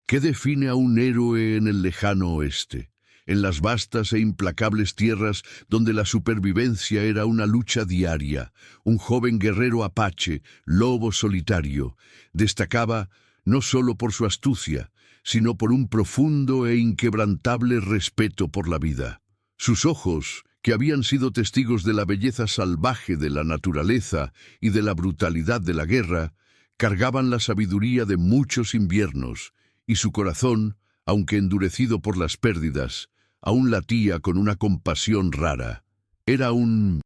¿Qué define a un héroe en el lejano oeste? En las vastas e implacables tierras donde la supervivencia era una lucha diaria, un joven guerrero apache, lobo solitario, destacaba no solo por su astucia, sino por un profundo e inquebrantable respeto por la vida. Sus ojos, que habían sido testigos de la belleza salvaje de la naturaleza y de la brutalidad de la guerra, cargaban la sabiduría de muchos inviernos, y su corazón, aunque endurecido por las pérdidas, aún latía con una compasión rara. Era un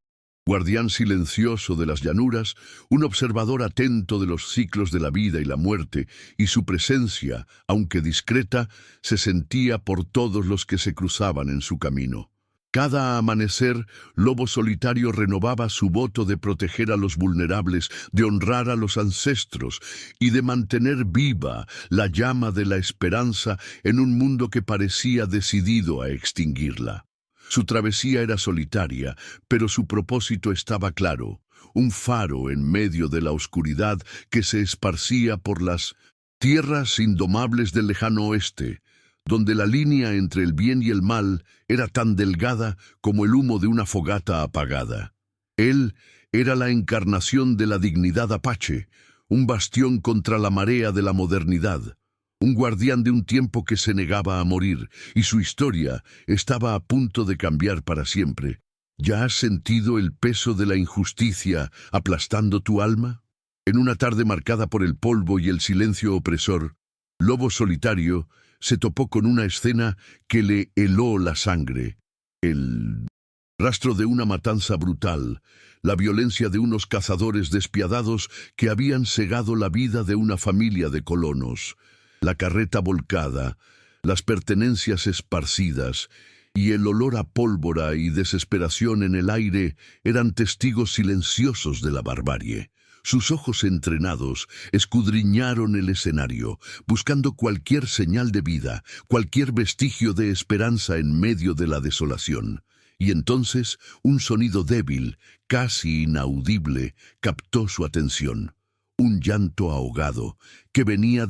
guardián silencioso de las llanuras, un observador atento de los ciclos de la vida y la muerte, y su presencia, aunque discreta, se sentía por todos los que se cruzaban en su camino. Cada amanecer, Lobo Solitario renovaba su voto de proteger a los vulnerables, de honrar a los ancestros y de mantener viva la llama de la esperanza en un mundo que parecía decidido a extinguirla. Su travesía era solitaria, pero su propósito estaba claro, un faro en medio de la oscuridad que se esparcía por las tierras indomables del lejano oeste, donde la línea entre el bien y el mal era tan delgada como el humo de una fogata apagada. Él era la encarnación de la dignidad apache, un bastión contra la marea de la modernidad, un guardián de un tiempo que se negaba a morir, y su historia estaba a punto de cambiar para siempre. ¿Ya has sentido el peso de la injusticia aplastando tu alma? En una tarde marcada por el polvo y el silencio opresor, Lobo Solitario se topó con una escena que le heló la sangre. El rastro de una matanza brutal, la violencia de unos cazadores despiadados que habían cegado la vida de una familia de colonos, la carreta volcada, las pertenencias esparcidas y el olor a pólvora y desesperación en el aire eran testigos silenciosos de la barbarie. Sus ojos entrenados escudriñaron el escenario, buscando cualquier señal de vida, cualquier vestigio de esperanza en medio de la desolación. Y entonces un sonido débil, casi inaudible, captó su atención. Un llanto ahogado que venía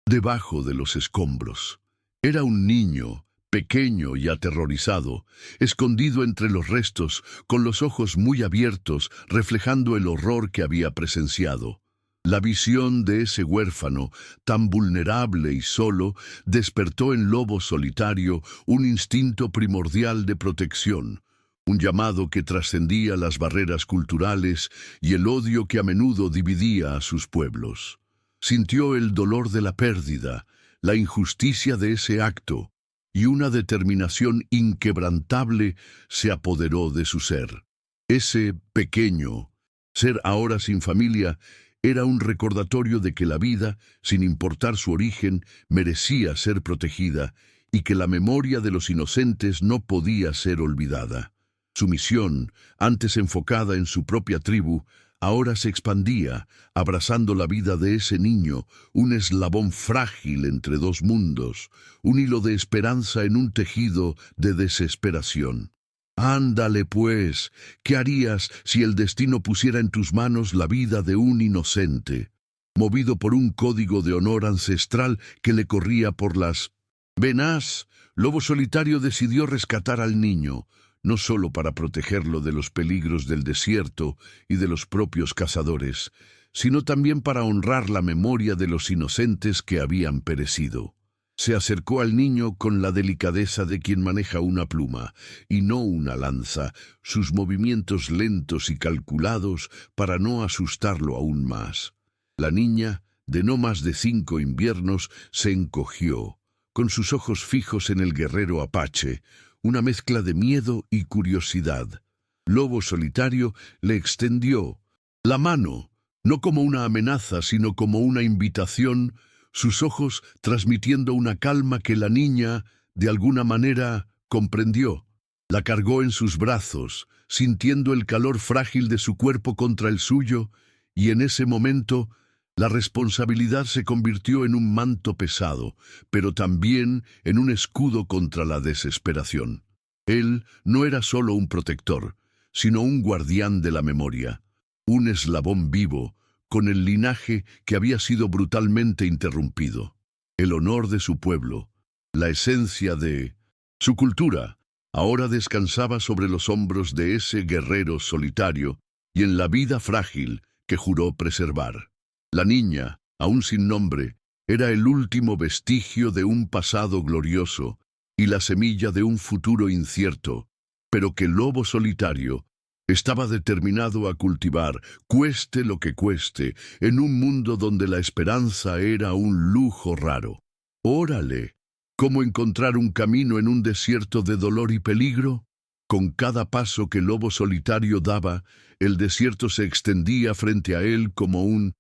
debajo de los escombros. Era un niño, pequeño y aterrorizado, escondido entre los restos, con los ojos muy abiertos, reflejando el horror que había presenciado. La visión de ese huérfano, tan vulnerable y solo, despertó en Lobo Solitario un instinto primordial de protección, un llamado que trascendía las barreras culturales y el odio que a menudo dividía a sus pueblos. Sintió el dolor de la pérdida, la injusticia de ese acto, y una determinación inquebrantable se apoderó de su ser. Ese pequeño ser ahora sin familia era un recordatorio de que la vida, sin importar su origen, merecía ser protegida y que la memoria de los inocentes no podía ser olvidada. Su misión, antes enfocada en su propia tribu, ahora se expandía, abrazando la vida de ese niño, un eslabón frágil entre dos mundos, un hilo de esperanza en un tejido de desesperación. Ándale, pues, ¿qué harías si el destino pusiera en tus manos la vida de un inocente, movido por un código de honor ancestral que le corría por las venas? Lobo Solitario decidió rescatar al niño, no solo para protegerlo de los peligros del desierto y de los propios cazadores, sino también para honrar la memoria de los inocentes que habían perecido. Se acercó al niño con la delicadeza de quien maneja una pluma, y no una lanza, sus movimientos lentos y calculados para no asustarlo aún más. La niña, de no más de 5 inviernos, se encogió, con sus ojos fijos en el guerrero apache, una mezcla de miedo y curiosidad. Lobo Solitario le extendió la mano, no como una amenaza, sino como una invitación, sus ojos transmitiendo una calma que la niña, de alguna manera, comprendió. La cargó en sus brazos, sintiendo el calor frágil de su cuerpo contra el suyo, y en ese momento la responsabilidad se convirtió en un manto pesado, pero también en un escudo contra la desesperación. Él no era solo un protector, sino un guardián de la memoria, un eslabón vivo, con el linaje que había sido brutalmente interrumpido. el honor de su pueblo, la esencia de su cultura, ahora descansaba sobre los hombros de ese guerrero solitario y en la vida frágil que juró preservar. La niña, aún sin nombre, era el último vestigio de un pasado glorioso y la semilla de un futuro incierto, pero que el lobo solitario estaba determinado a cultivar, cueste lo que cueste, en un mundo donde la esperanza era un lujo raro. Órale, ¿cómo encontrar un camino en un desierto de dolor y peligro? Con cada paso que el lobo solitario daba, el desierto se extendía frente a él como un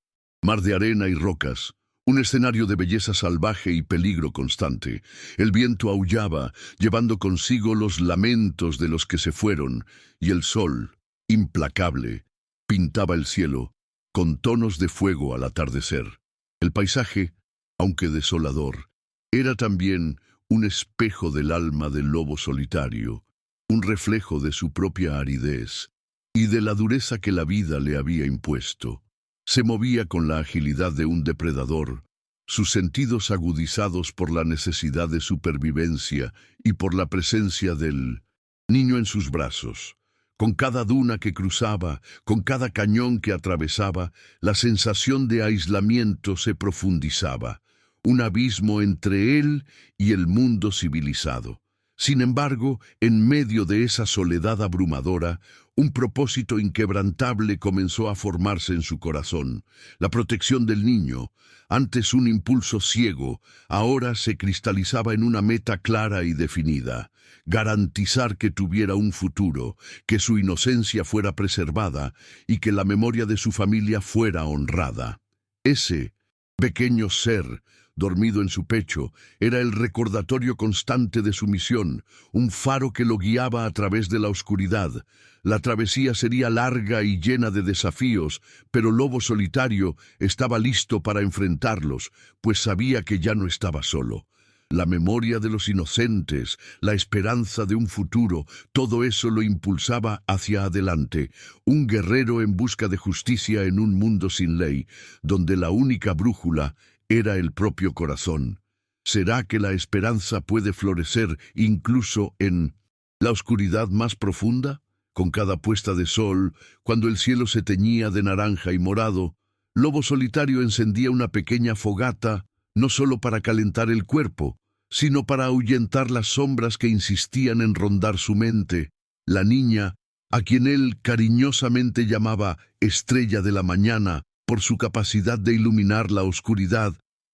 mar de arena y rocas, un escenario de belleza salvaje y peligro constante. El viento aullaba, llevando consigo los lamentos de los que se fueron, y el sol, implacable, pintaba el cielo con tonos de fuego al atardecer. El paisaje, aunque desolador, era también un espejo del alma del lobo solitario, un reflejo de su propia aridez y de la dureza que la vida le había impuesto. Se movía con la agilidad de un depredador, sus sentidos agudizados por la necesidad de supervivencia y por la presencia del niño en sus brazos. Con cada duna que cruzaba, con cada cañón que atravesaba, la sensación de aislamiento se profundizaba, un abismo entre él y el mundo civilizado. Sin embargo, en medio de esa soledad abrumadora, un propósito inquebrantable comenzó a formarse en su corazón. La protección del niño, antes un impulso ciego, ahora se cristalizaba en una meta clara y definida: garantizar que tuviera un futuro, que su inocencia fuera preservada y que la memoria de su familia fuera honrada. Ese pequeño ser, dormido en su pecho, era el recordatorio constante de su misión, un faro que lo guiaba a través de la oscuridad. La travesía sería larga y llena de desafíos, pero Lobo Solitario estaba listo para enfrentarlos, pues sabía que ya no estaba solo. La memoria de los inocentes, la esperanza de un futuro, todo eso lo impulsaba hacia adelante, un guerrero en busca de justicia en un mundo sin ley, donde la única brújula era el propio corazón. ¿Será que la esperanza puede florecer incluso en la oscuridad más profunda? Con cada puesta de sol, cuando el cielo se teñía de naranja y morado, Lobo Solitario encendía una pequeña fogata, no solo para calentar el cuerpo, sino para ahuyentar las sombras que insistían en rondar su mente. La niña, a quien él cariñosamente llamaba Estrella de la Mañana, por su capacidad de iluminar la oscuridad,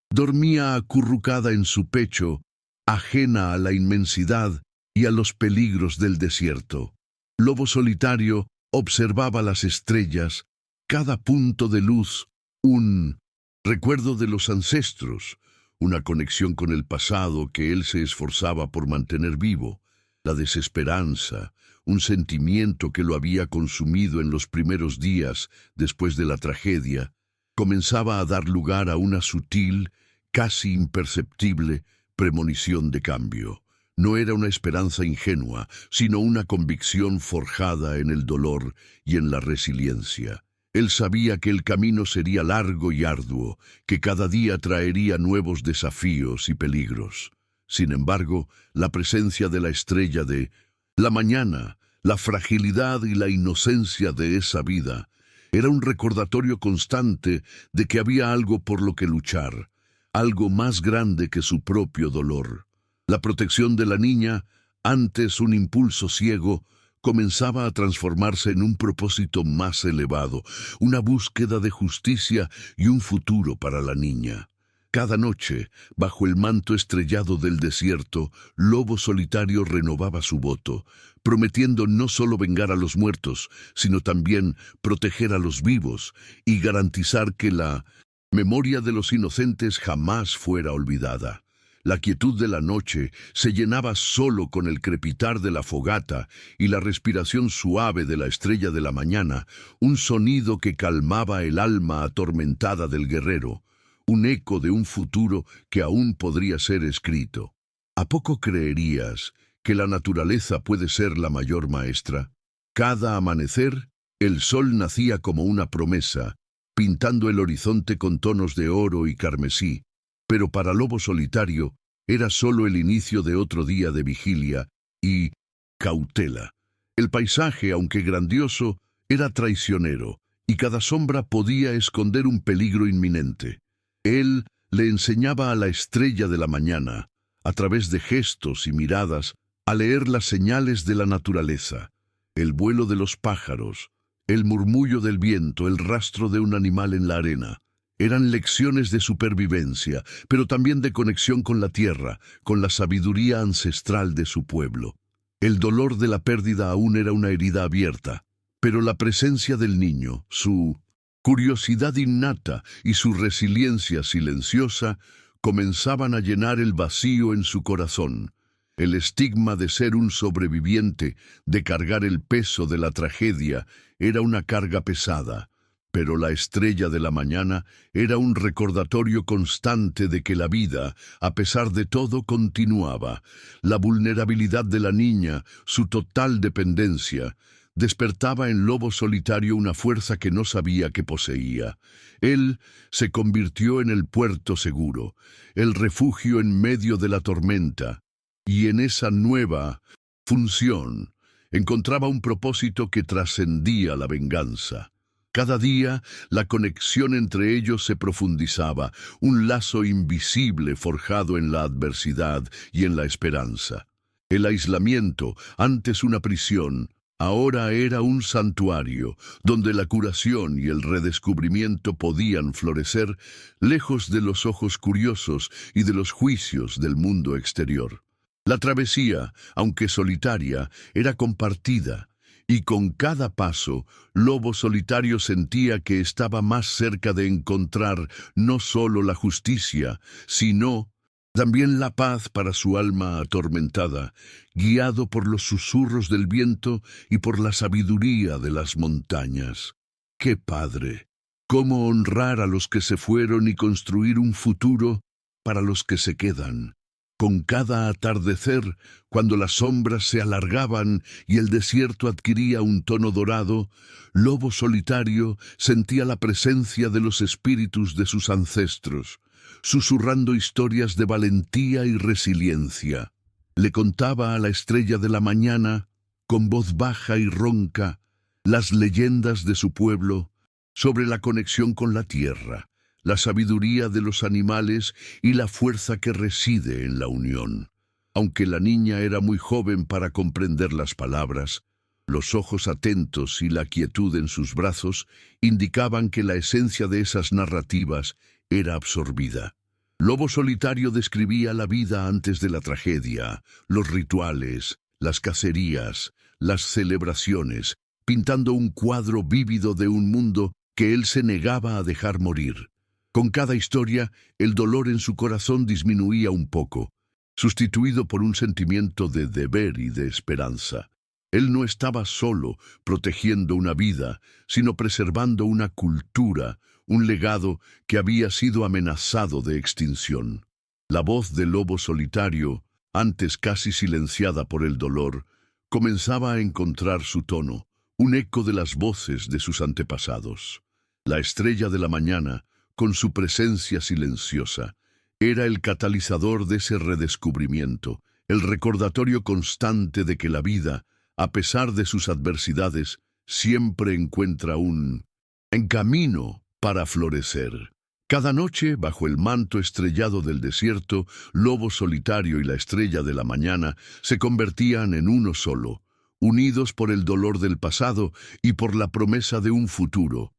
dormía acurrucada en su pecho, ajena a la inmensidad y a los peligros del desierto. Lobo Solitario observaba las estrellas, cada punto de luz, un recuerdo de los ancestros, una conexión con el pasado que él se esforzaba por mantener vivo, la desesperanza, un sentimiento que lo había consumido en los primeros días después de la tragedia, comenzaba a dar lugar a una sutil, casi imperceptible premonición de cambio. No era una esperanza ingenua, sino una convicción forjada en el dolor y en la resiliencia. Él sabía que el camino sería largo y arduo, que cada día traería nuevos desafíos y peligros. Sin embargo, la presencia de la estrella de la mañana, la fragilidad y la inocencia de esa vida, era un recordatorio constante de que había algo por lo que luchar, algo más grande que su propio dolor. La protección de la niña, antes un impulso ciego, comenzaba a transformarse en un propósito más elevado, una búsqueda de justicia y un futuro para la niña. Cada noche, bajo el manto estrellado del desierto, Lobo Solitario renovaba su voto, prometiendo no solo vengar a los muertos, sino también proteger a los vivos y garantizar que la memoria de los inocentes jamás fuera olvidada. La quietud de la noche se llenaba solo con el crepitar de la fogata y la respiración suave de la estrella de la mañana, un sonido que calmaba el alma atormentada del guerrero, un eco de un futuro que aún podría ser escrito. ¿A poco creerías que la naturaleza puede ser la mayor maestra? Cada amanecer, el sol nacía como una promesa, pintando el horizonte con tonos de oro y carmesí, Pero para Lobo Solitario era solo el inicio de otro día de vigilia y cautela. El paisaje, aunque grandioso, era traicionero, y cada sombra podía esconder un peligro inminente. Él le enseñaba a la estrella de la mañana, a través de gestos y miradas, a leer las señales de la naturaleza, el vuelo de los pájaros, el murmullo del viento, el rastro de un animal en la arena. Eran lecciones de supervivencia, pero también de conexión con la tierra, con la sabiduría ancestral de su pueblo. El dolor de la pérdida aún era una herida abierta, pero la presencia del niño, su curiosidad innata y su resiliencia silenciosa comenzaban a llenar el vacío en su corazón. El estigma de ser un sobreviviente, de cargar el peso de la tragedia, era una carga pesada, pero la estrella de la mañana era un recordatorio constante de que la vida, a pesar de todo, continuaba. La vulnerabilidad de la niña, su total dependencia, despertaba en Lobo Solitario una fuerza que no sabía que poseía. Él se convirtió en el puerto seguro, el refugio en medio de la tormenta, y en esa nueva función encontraba un propósito que trascendía la venganza. Cada día la conexión entre ellos se profundizaba, un lazo invisible forjado en la adversidad y en la esperanza. El aislamiento, antes una prisión, ahora era un santuario, donde la curación y el redescubrimiento podían florecer, lejos de los ojos curiosos y de los juicios del mundo exterior. La travesía, aunque solitaria, era compartida, y con cada paso, Lobo Solitario sentía que estaba más cerca de encontrar no solo la justicia, sino también la paz para su alma atormentada, guiado por los susurros del viento y por la sabiduría de las montañas. ¡Qué padre! ¿Cómo honrar a los que se fueron y construir un futuro para los que se quedan? Con cada atardecer, cuando las sombras se alargaban y el desierto adquiría un tono dorado, Lobo Solitario sentía la presencia de los espíritus de sus ancestros, susurrando historias de valentía y resiliencia. Le contaba a la estrella de la mañana, con voz baja y ronca, las leyendas de su pueblo sobre la conexión con la tierra, la sabiduría de los animales y la fuerza que reside en la unión. Aunque la niña era muy joven para comprender las palabras, los ojos atentos y la quietud en sus brazos indicaban que la esencia de esas narrativas era absorbida. Lobo Solitario describía la vida antes de la tragedia, los rituales, las cacerías, las celebraciones, pintando un cuadro vívido de un mundo que él se negaba a dejar morir. Con cada historia, el dolor en su corazón disminuía un poco, sustituido por un sentimiento de deber y de esperanza. Él no estaba solo protegiendo una vida, sino preservando una cultura, un legado que había sido amenazado de extinción. La voz del Lobo Solitario, antes casi silenciada por el dolor, comenzaba a encontrar su tono, un eco de las voces de sus antepasados. La estrella de la mañana, con su presencia silenciosa, era el catalizador de ese redescubrimiento, el recordatorio constante de que la vida, a pesar de sus adversidades, siempre encuentra un camino para florecer. Cada noche, bajo el manto estrellado del desierto, Lobo Solitario y la estrella de la mañana se convertían en uno solo, unidos por el dolor del pasado y por la promesa de un futuro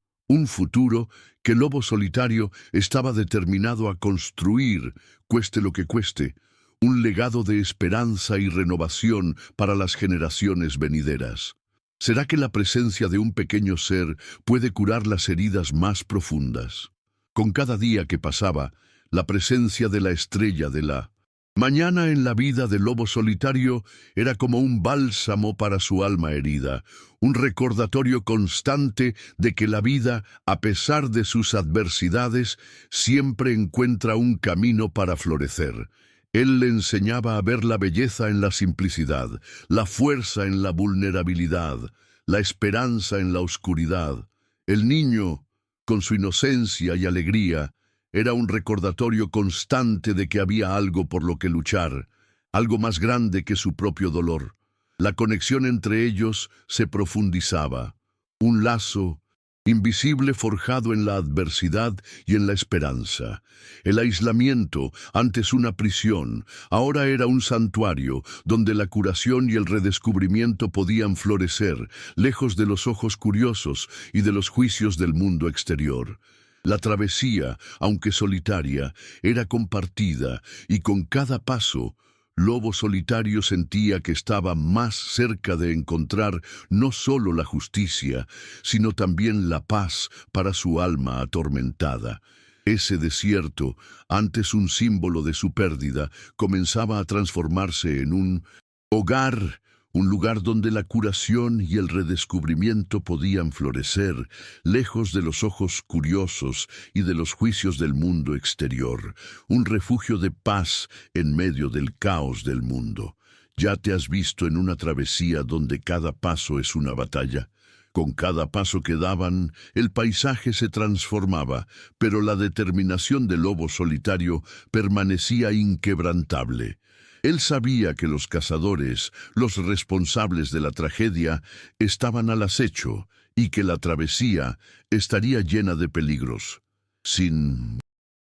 que Lobo Solitario estaba determinado a construir, cueste lo que cueste, un legado de esperanza y renovación para las generaciones venideras. ¿Será que la presencia de un pequeño ser puede curar las heridas más profundas? Con cada día que pasaba, la presencia de la estrella de la mañana en la vida del Lobo Solitario era como un bálsamo para su alma herida, un recordatorio constante de que la vida, a pesar de sus adversidades, siempre encuentra un camino para florecer. Él le enseñaba a ver la belleza en la simplicidad, la fuerza en la vulnerabilidad, la esperanza en la oscuridad. El niño, con su inocencia y alegría, era un recordatorio constante de que había algo por lo que luchar, algo más grande que su propio dolor. La conexión entre ellos se profundizaba, un lazo invisible forjado en la adversidad y en la esperanza. El aislamiento, antes una prisión, ahora era un santuario donde la curación y el redescubrimiento podían florecer, lejos de los ojos curiosos y de los juicios del mundo exterior. La travesía, aunque solitaria, era compartida, y con cada paso, Lobo Solitario sentía que estaba más cerca de encontrar no solo la justicia, sino también la paz para su alma atormentada. Ese desierto, antes un símbolo de su pérdida, comenzaba a transformarse en un hogar, un lugar donde la curación y el redescubrimiento podían florecer, lejos de los ojos curiosos y de los juicios del mundo exterior, un refugio de paz en medio del caos del mundo. ¿Ya te has visto en una travesía donde cada paso es una batalla? Con cada paso que daban, el paisaje se transformaba, pero la determinación del Lobo Solitario permanecía inquebrantable. Él sabía que los cazadores, los responsables de la tragedia, estaban al acecho y que la travesía estaría llena de peligros. Sin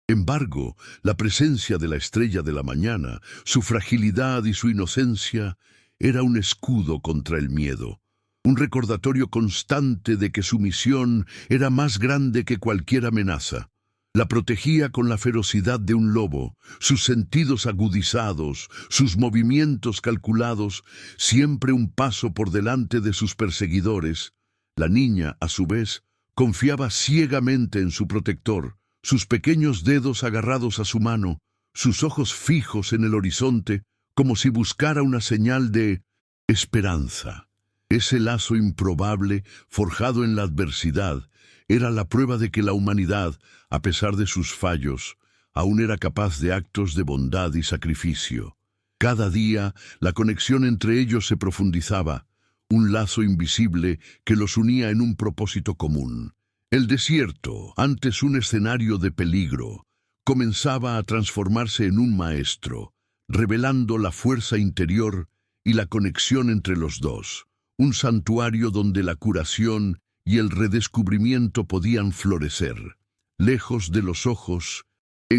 embargo, la presencia de la estrella de la mañana, su fragilidad y su inocencia, era un escudo contra el miedo, un recordatorio constante de que su misión era más grande que cualquier amenaza. La protegía con la ferocidad de un lobo, sus sentidos agudizados, sus movimientos calculados, siempre un paso por delante de sus perseguidores. La niña, a su vez, confiaba ciegamente en su protector, sus pequeños dedos agarrados a su mano, sus ojos fijos en el horizonte, como si buscara una señal de esperanza. Ese lazo improbable, forjado en la adversidad, era la prueba de que la humanidad, a pesar de sus fallos, aún era capaz de actos de bondad y sacrificio. Cada día, la conexión entre ellos se profundizaba, un lazo invisible que los unía en un propósito común. El desierto, antes un escenario de peligro, comenzaba a transformarse en un maestro, revelando la fuerza interior y la conexión entre los dos, un santuario donde la curación y el redescubrimiento podían florecer, lejos de los ojos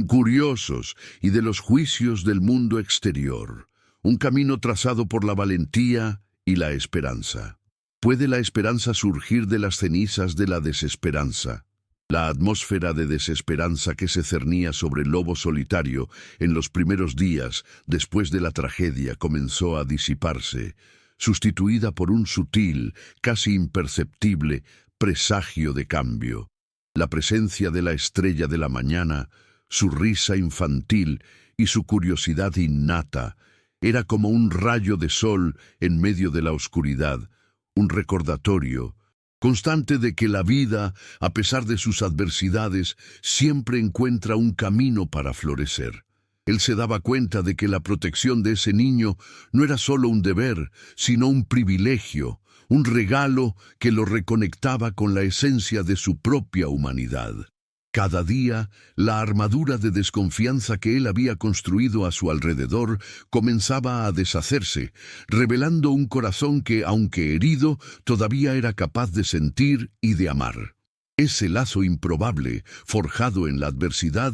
curiosos y de los juicios del mundo exterior, un camino trazado por la valentía y la esperanza. ¿Puede la esperanza surgir de las cenizas de la desesperanza? La atmósfera de desesperanza que se cernía sobre el Lobo Solitario en los primeros días después de la tragedia comenzó a disiparse, sustituida por un sutil, casi imperceptible, presagio de cambio. La presencia de la estrella de la mañana, su risa infantil y su curiosidad innata, era como un rayo de sol en medio de la oscuridad, un recordatorio constante de que la vida, a pesar de sus adversidades, siempre encuentra un camino para florecer. Él se daba cuenta de que la protección de ese niño no era solo un deber, sino un privilegio, un regalo que lo reconectaba con la esencia de su propia humanidad. Cada día, la armadura de desconfianza que él había construido a su alrededor comenzaba a deshacerse, revelando un corazón que, aunque herido, todavía era capaz de sentir y de amar. Ese lazo improbable, forjado en la adversidad,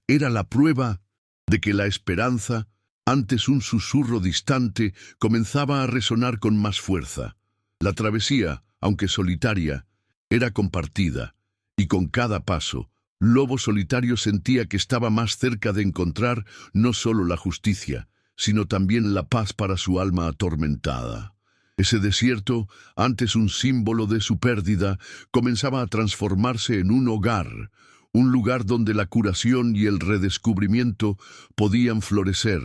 era la prueba de que la esperanza, antes un susurro distante, comenzaba a resonar con más fuerza. La travesía, aunque solitaria, era compartida, y con cada paso, Lobo Solitario sentía que estaba más cerca de encontrar no solo la justicia, sino también la paz para su alma atormentada. Ese desierto, antes un símbolo de su pérdida, comenzaba a transformarse en un hogar, un lugar donde la curación y el redescubrimiento podían florecer,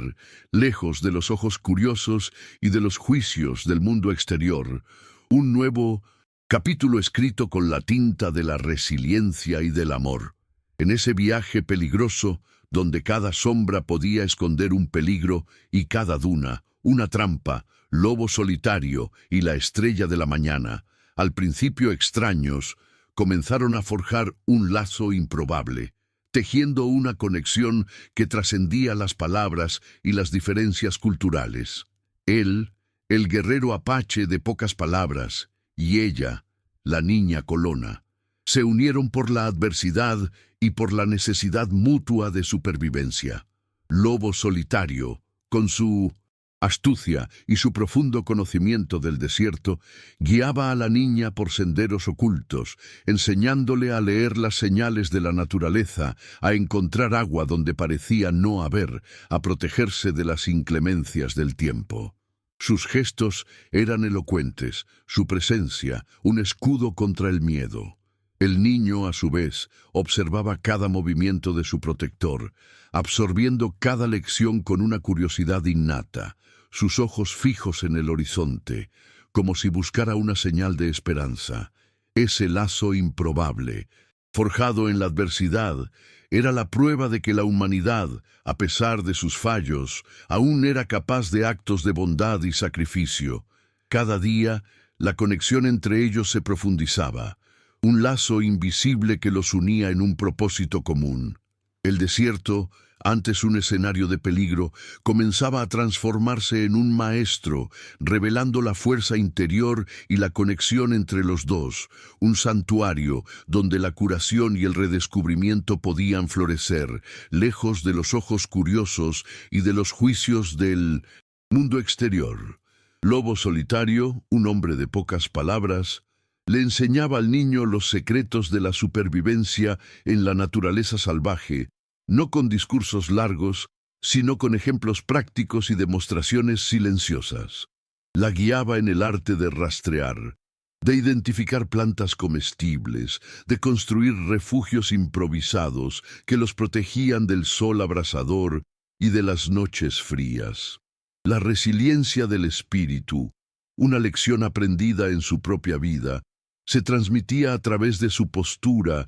lejos de los ojos curiosos y de los juicios del mundo exterior. Un nuevo capítulo escrito con la tinta de la resiliencia y del amor. En ese viaje peligroso, donde cada sombra podía esconder un peligro y cada duna, una trampa, Lobo Solitario y la estrella de la mañana, al principio extraños, comenzaron a forjar un lazo improbable. tejiendo una conexión que trascendía las palabras y las diferencias culturales. Él, el guerrero apache de pocas palabras, y ella, la niña colona, se unieron por la adversidad y por la necesidad mutua de supervivencia. Lobo solitario, con su astucia y su profundo conocimiento del desierto, guiaba a la niña por senderos ocultos, enseñándole a leer las señales de la naturaleza, a encontrar agua donde parecía no haber, a protegerse de las inclemencias del tiempo. Sus gestos eran elocuentes, su presencia un escudo contra el miedo. El niño, a su vez, observaba cada movimiento de su protector, absorbiendo cada lección con una curiosidad innata, sus ojos fijos en el horizonte, como si buscara una señal de esperanza. Ese lazo improbable, forjado en la adversidad, era la prueba de que la humanidad, a pesar de sus fallos, aún era capaz de actos de bondad y sacrificio. Cada día, la conexión entre ellos se profundizaba, un lazo invisible que los unía en un propósito común. El desierto, antes un escenario de peligro, comenzaba a transformarse en un maestro, revelando la fuerza interior y la conexión entre los dos, un santuario donde la curación y el redescubrimiento podían florecer, lejos de los ojos curiosos y de los juicios del mundo exterior. Lobo solitario, un hombre de pocas palabras, le enseñaba al niño los secretos de la supervivencia en la naturaleza salvaje, no con discursos largos, sino con ejemplos prácticos y demostraciones silenciosas. La guiaba en el arte de rastrear, de identificar plantas comestibles, de construir refugios improvisados que los protegían del sol abrasador y de las noches frías. La resiliencia del espíritu, una lección aprendida en su propia vida, se transmitía a través de su postura,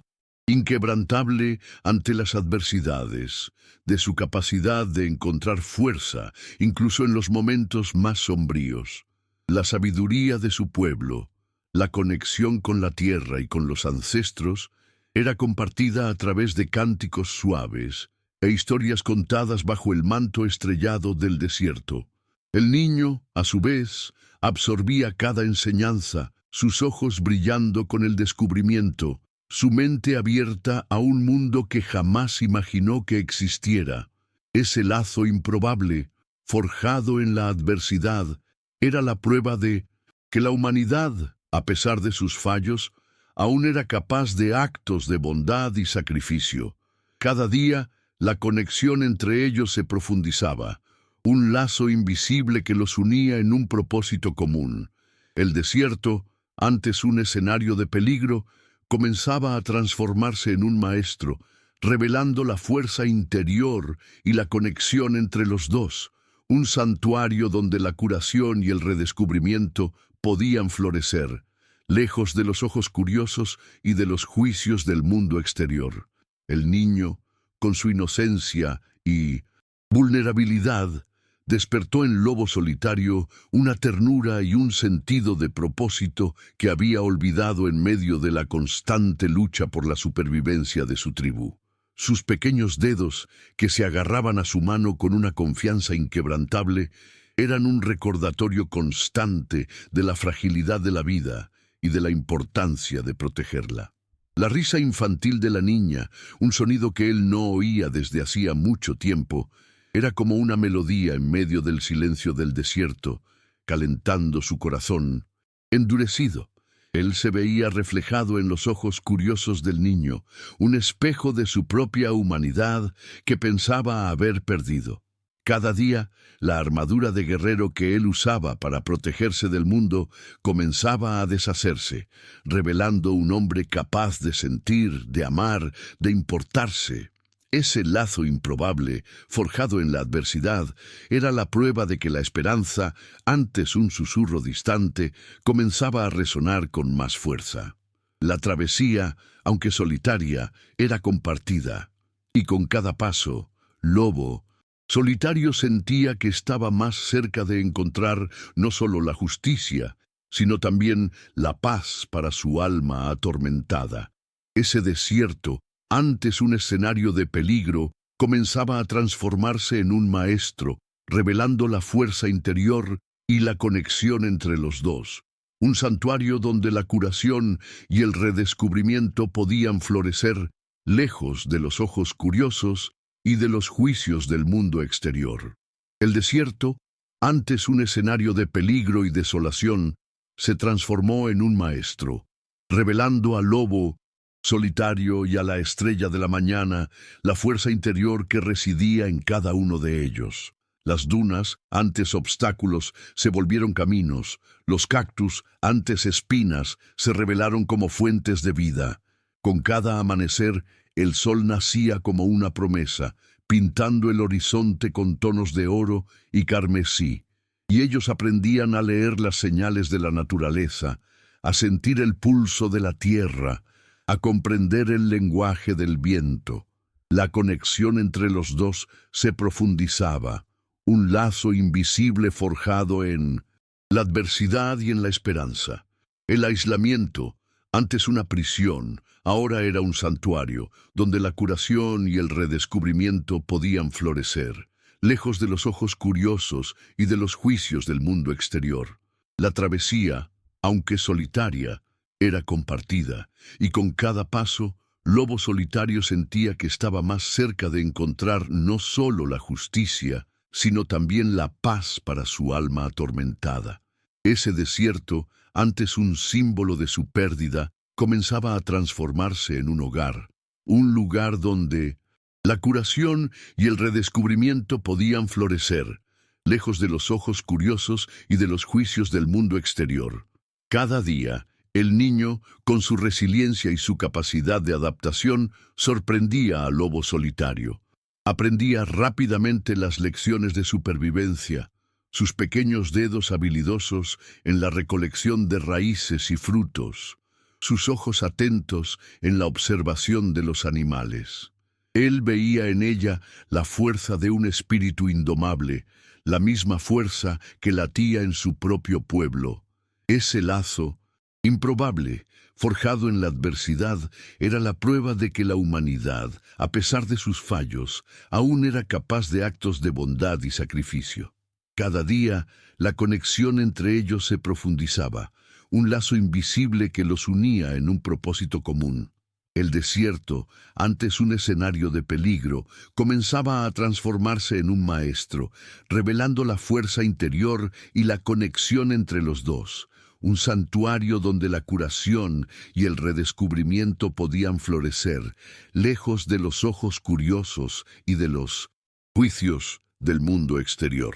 inquebrantable ante las adversidades, de su capacidad de encontrar fuerza, incluso en los momentos más sombríos. La sabiduría de su pueblo, la conexión con la tierra y con los ancestros, era compartida a través de cánticos suaves e historias contadas bajo el manto estrellado del desierto. El niño, a su vez, absorbía cada enseñanza, sus ojos brillando con el descubrimiento, su mente abierta a un mundo que jamás imaginó que existiera. Ese lazo improbable, forjado en la adversidad, era la prueba de que la humanidad, a pesar de sus fallos, aún era capaz de actos de bondad y sacrificio. Cada día, la conexión entre ellos se profundizaba, un lazo invisible que los unía en un propósito común. El desierto, antes un escenario de peligro, comenzaba a transformarse en un maestro, revelando la fuerza interior y la conexión entre los dos, un santuario donde la curación y el redescubrimiento podían florecer, lejos de los ojos curiosos y de los juicios del mundo exterior. El niño, con su inocencia y vulnerabilidad, despertó en Lobo solitario una ternura y un sentido de propósito que había olvidado en medio de la constante lucha por la supervivencia de su tribu. Sus pequeños dedos, que se agarraban a su mano con una confianza inquebrantable, eran un recordatorio constante de la fragilidad de la vida y de la importancia de protegerla. La risa infantil de la niña, un sonido que él no oía desde hacía mucho tiempo, era como una melodía en medio del silencio del desierto, calentando su corazón, endurecido. Él se veía reflejado en los ojos curiosos del niño, un espejo de su propia humanidad que pensaba haber perdido. Cada día, la armadura de guerrero que él usaba para protegerse del mundo comenzaba a deshacerse, revelando un hombre capaz de sentir, de amar, de importarse. Ese lazo improbable, forjado en la adversidad, era la prueba de que la esperanza, antes un susurro distante, comenzaba a resonar con más fuerza. La travesía, aunque solitaria, era compartida, y con cada paso, Lobo solitario sentía que estaba más cerca de encontrar no solo la justicia, sino también la paz para su alma atormentada. Ese desierto, antes un escenario de peligro, comenzaba a transformarse en un maestro, revelando la fuerza interior y la conexión entre los dos. Un santuario donde la curación y el redescubrimiento podían florecer, lejos de los ojos curiosos y de los juicios del mundo exterior. El desierto, antes un escenario de peligro y desolación, se transformó en un maestro, revelando al lobo solitario y a la estrella de la mañana la fuerza interior que residía en cada uno de ellos. Las dunas, antes obstáculos, se volvieron caminos. Los cactus, antes espinas, se revelaron como fuentes de vida. Con cada amanecer, el sol nacía como una promesa, pintando el horizonte con tonos de oro y carmesí. Y ellos aprendían a leer las señales de la naturaleza, a sentir el pulso de la tierra, a comprender el lenguaje del viento. La conexión entre los dos se profundizaba, un lazo invisible forjado en la adversidad y en la esperanza. El aislamiento, antes una prisión, ahora era un santuario, donde la curación y el redescubrimiento podían florecer, lejos de los ojos curiosos y de los juicios del mundo exterior. La travesía, aunque solitaria, era compartida, y con cada paso, Lobo Solitario sentía que estaba más cerca de encontrar no solo la justicia, sino también la paz para su alma atormentada. Ese desierto, antes un símbolo de su pérdida, comenzaba a transformarse en un hogar, un lugar donde la curación y el redescubrimiento podían florecer, lejos de los ojos curiosos y de los juicios del mundo exterior. Cada día, el niño, con su resiliencia y su capacidad de adaptación, sorprendía al Lobo Solitario. Aprendía rápidamente las lecciones de supervivencia, sus pequeños dedos habilidosos en la recolección de raíces y frutos, sus ojos atentos en la observación de los animales. Él veía en ella la fuerza de un espíritu indomable, la misma fuerza que latía en su propio pueblo. Ese lazo, improbable, forjado en la adversidad, era la prueba de que la humanidad, a pesar de sus fallos, aún era capaz de actos de bondad y sacrificio. Cada día, la conexión entre ellos se profundizaba, un lazo invisible que los unía en un propósito común. El desierto, antes un escenario de peligro, comenzaba a transformarse en un maestro, revelando la fuerza interior y la conexión entre los dos. Un santuario donde la curación y el redescubrimiento podían florecer, lejos de los ojos curiosos y de los juicios del mundo exterior.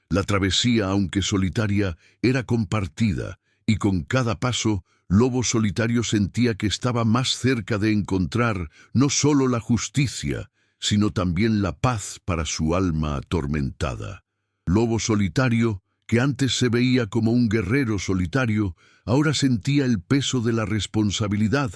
La travesía, aunque solitaria, era compartida, y con cada paso, Lobo Solitario sentía que estaba más cerca de encontrar no solo la justicia, sino también la paz para su alma atormentada. Lobo Solitario, que antes se veía como un guerrero solitario, ahora sentía el peso de la responsabilidad,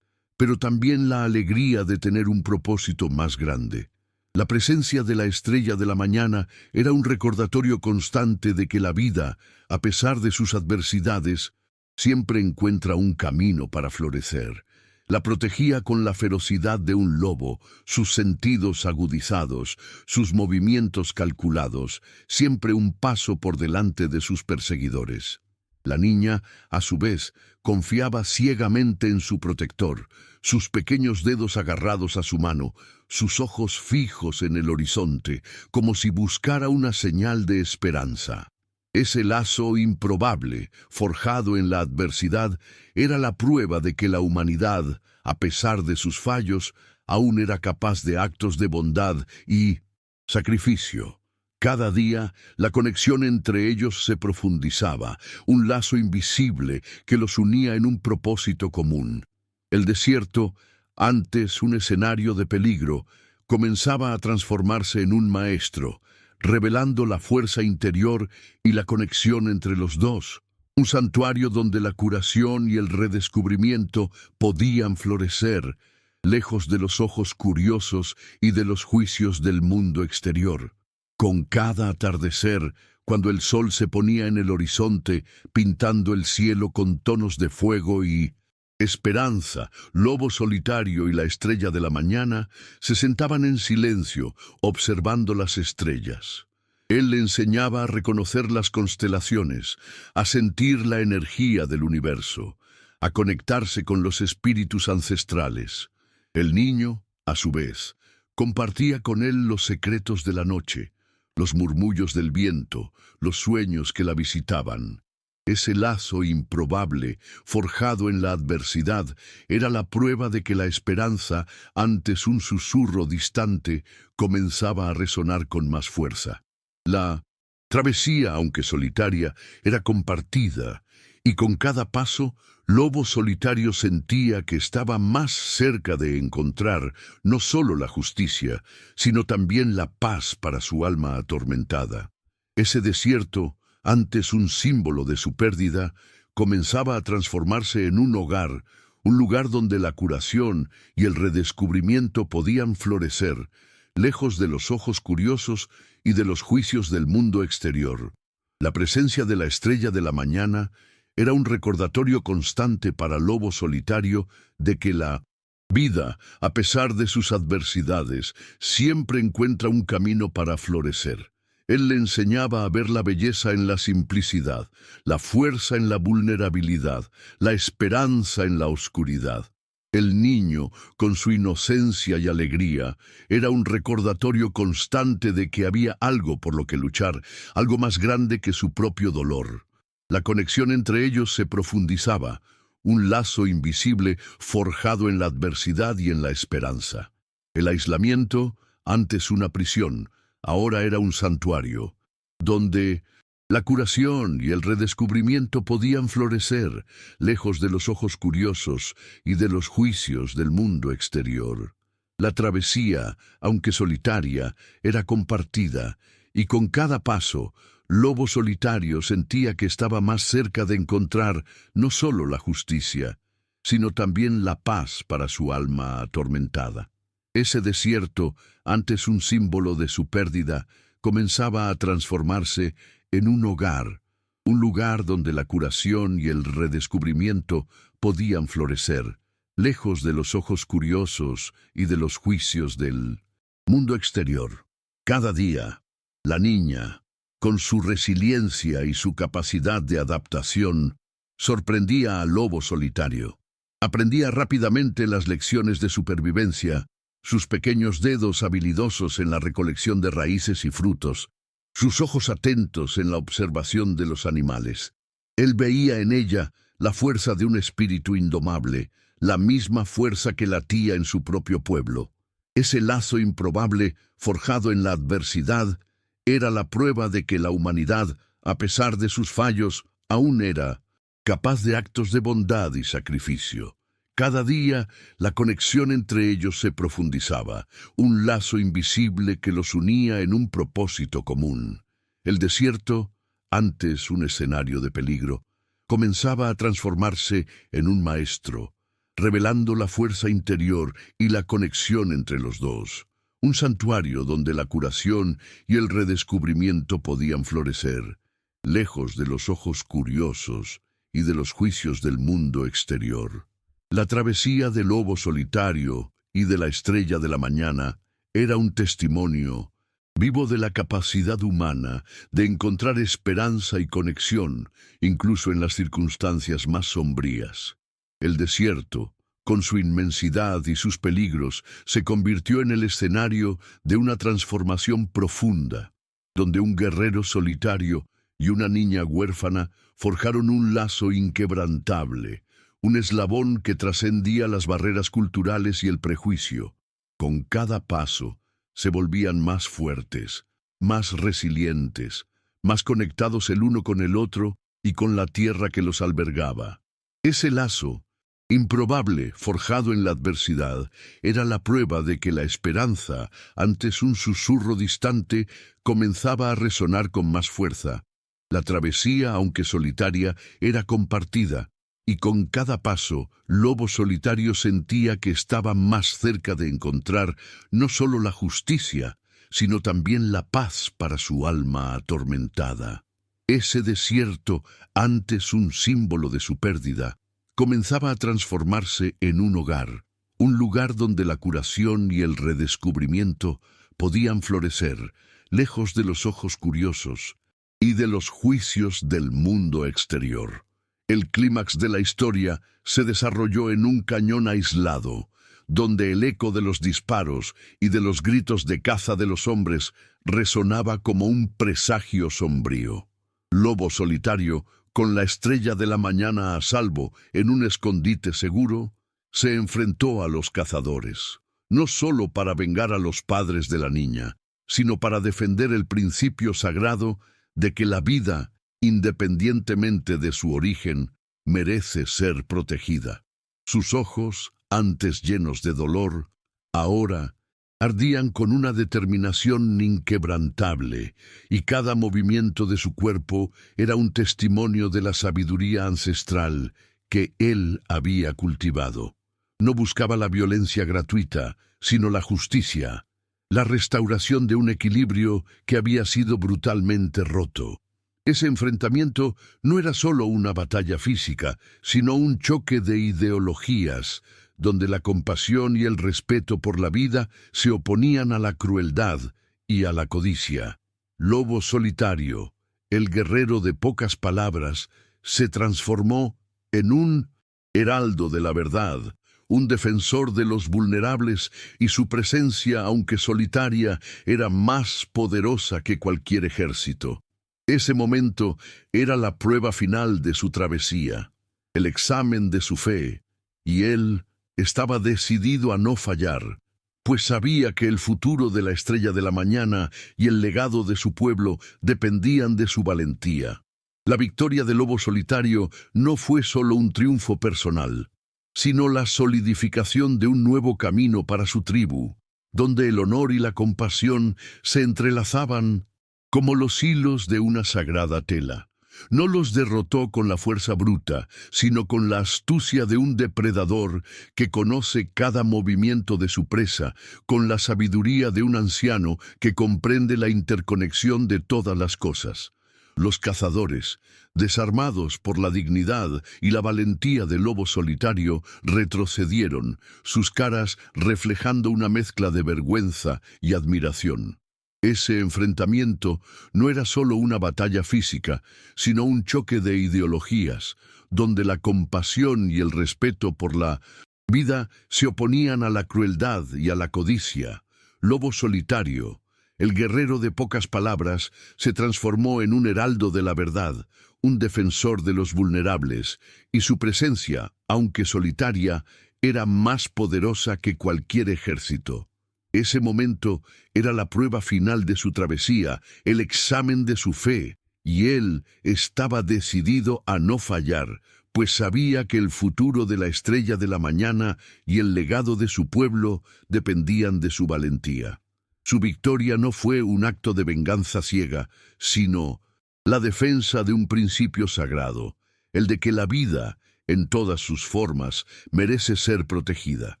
pero también la alegría de tener un propósito más grande. La presencia de la estrella de la mañana era un recordatorio constante de que la vida, a pesar de sus adversidades, siempre encuentra un camino para florecer. La protegía con la ferocidad de un lobo, sus sentidos agudizados, sus movimientos calculados, siempre un paso por delante de sus perseguidores. La niña, a su vez, confiaba ciegamente en su protector, sus pequeños dedos agarrados a su mano, sus ojos fijos en el horizonte, como si buscara una señal de esperanza. Ese lazo improbable, forjado en la adversidad, era la prueba de que la humanidad, a pesar de sus fallos, aún era capaz de actos de bondad y sacrificio. Cada día, la conexión entre ellos se profundizaba, un lazo invisible que los unía en un propósito común. El desierto, antes un escenario de peligro, comenzaba a transformarse en un maestro, revelando la fuerza interior y la conexión entre los dos. Un santuario donde la curación y el redescubrimiento podían florecer, lejos de los ojos curiosos y de los juicios del mundo exterior. Con cada atardecer, cuando el sol se ponía en el horizonte, pintando el cielo con tonos de fuego y Esperanza, Lobo Solitario y la Estrella de la Mañana se sentaban en silencio, observando las estrellas. Él le enseñaba a reconocer las constelaciones, a sentir la energía del universo, a conectarse con los espíritus ancestrales. El niño, a su vez, compartía con él los secretos de la noche, los murmullos del viento, los sueños que la visitaban. Ese lazo improbable, forjado en la adversidad, era la prueba de que la esperanza, antes un susurro distante, comenzaba a resonar con más fuerza. La travesía, aunque solitaria, era compartida, y con cada paso, Lobo Solitario sentía que estaba más cerca de encontrar no solo la justicia, sino también la paz para su alma atormentada. Ese desierto, antes un símbolo de su pérdida, comenzaba a transformarse en un hogar, un lugar donde la curación y el redescubrimiento podían florecer, lejos de los ojos curiosos y de los juicios del mundo exterior. La presencia de la Estrella de la Mañana era un recordatorio constante para Lobo Solitario de que la vida, a pesar de sus adversidades, siempre encuentra un camino para florecer. Él le enseñaba a ver la belleza en la simplicidad, la fuerza en la vulnerabilidad, la esperanza en la oscuridad. El niño, con su inocencia y alegría, era un recordatorio constante de que había algo por lo que luchar, algo más grande que su propio dolor. La conexión entre ellos se profundizaba, un lazo invisible forjado en la adversidad y en la esperanza. El aislamiento, antes una prisión, ahora era un santuario, donde la curación y el redescubrimiento podían florecer, lejos de los ojos curiosos y de los juicios del mundo exterior. La travesía, aunque solitaria, era compartida, y con cada paso, Lobo Solitario sentía que estaba más cerca de encontrar no solo la justicia, sino también la paz para su alma atormentada. Ese desierto, antes un símbolo de su pérdida, comenzaba a transformarse en un hogar, un lugar donde la curación y el redescubrimiento podían florecer, lejos de los ojos curiosos y de los juicios del mundo exterior. Cada día, la niña, con su resiliencia y su capacidad de adaptación, sorprendía al Lobo Solitario. Aprendía rápidamente las lecciones de supervivencia, sus pequeños dedos habilidosos en la recolección de raíces y frutos, sus ojos atentos en la observación de los animales. Él veía en ella la fuerza de un espíritu indomable, la misma fuerza que latía en su propio pueblo. Ese lazo improbable, forjado en la adversidad, era la prueba de que la humanidad, a pesar de sus fallos, aún era capaz de actos de bondad y sacrificio. Cada día, la conexión entre ellos se profundizaba, un lazo invisible que los unía en un propósito común. El desierto, antes un escenario de peligro, comenzaba a transformarse en un maestro, revelando la fuerza interior y la conexión entre los dos. Un santuario donde la curación y el redescubrimiento podían florecer, lejos de los ojos curiosos y de los juicios del mundo exterior. La travesía del Lobo Solitario y de la Estrella de la Mañana era un testimonio vivo de la capacidad humana de encontrar esperanza y conexión, incluso en las circunstancias más sombrías. El desierto, con su inmensidad y sus peligros, se convirtió en el escenario de una transformación profunda, donde un guerrero solitario y una niña huérfana forjaron un lazo inquebrantable, un eslabón que trascendía las barreras culturales y el prejuicio. Con cada paso, se volvían más fuertes, más resilientes, más conectados el uno con el otro y con la tierra que los albergaba. Ese lazo, improbable, forjado en la adversidad, era la prueba de que la esperanza, antes un susurro distante, comenzaba a resonar con más fuerza. La travesía, aunque solitaria, era compartida, y con cada paso, Lobo Solitario sentía que estaba más cerca de encontrar no solo la justicia, sino también la paz para su alma atormentada. Ese desierto, antes un símbolo de su pérdida, comenzaba a transformarse en un hogar, un lugar donde la curación y el redescubrimiento podían florecer, lejos de los ojos curiosos y de los juicios del mundo exterior. El clímax de la historia se desarrolló en un cañón aislado, donde el eco de los disparos y de los gritos de caza de los hombres resonaba como un presagio sombrío. Lobo Solitario, con la estrella de la mañana a salvo en un escondite seguro, se enfrentó a los cazadores, no solo para vengar a los padres de la niña, sino para defender el principio sagrado de que la vida, independientemente de su origen, merece ser protegida. Sus ojos, antes llenos de dolor, ahora ardían con una determinación inquebrantable, y cada movimiento de su cuerpo era un testimonio de la sabiduría ancestral que él había cultivado. No buscaba la violencia gratuita, sino la justicia, la restauración de un equilibrio que había sido brutalmente roto. Ese enfrentamiento no era solo una batalla física, sino un choque de ideologías, donde la compasión y el respeto por la vida se oponían a la crueldad y a la codicia. Lobo Solitario, el guerrero de pocas palabras, se transformó en un heraldo de la verdad, un defensor de los vulnerables, y su presencia, aunque solitaria, era más poderosa que cualquier ejército. Ese momento era la prueba final de su travesía, el examen de su fe, y él estaba decidido a no fallar, pues sabía que el futuro de la Estrella de la Mañana y el legado de su pueblo dependían de su valentía. La victoria del Lobo Solitario no fue solo un triunfo personal, sino la solidificación de un nuevo camino para su tribu, donde el honor y la compasión se entrelazaban como los hilos de una sagrada tela. No los derrotó con la fuerza bruta, sino con la astucia de un depredador que conoce cada movimiento de su presa, con la sabiduría de un anciano que comprende la interconexión de todas las cosas. Los cazadores, desarmados por la dignidad y la valentía del Lobo Solitario, retrocedieron, sus caras reflejando una mezcla de vergüenza y admiración. Ese enfrentamiento no era solo una batalla física, sino un choque de ideologías, donde la compasión y el respeto por la vida se oponían a la crueldad y a la codicia. Lobo Solitario, el guerrero de pocas palabras, se transformó en un heraldo de la verdad, un defensor de los vulnerables, y su presencia, aunque solitaria, era más poderosa que cualquier ejército. Ese momento era la prueba final de su travesía, el examen de su fe, y él estaba decidido a no fallar, pues sabía que el futuro de la Estrella de la Mañana y el legado de su pueblo dependían de su valentía. Su victoria no fue un acto de venganza ciega, sino la defensa de un principio sagrado, el de que la vida, en todas sus formas, merece ser protegida.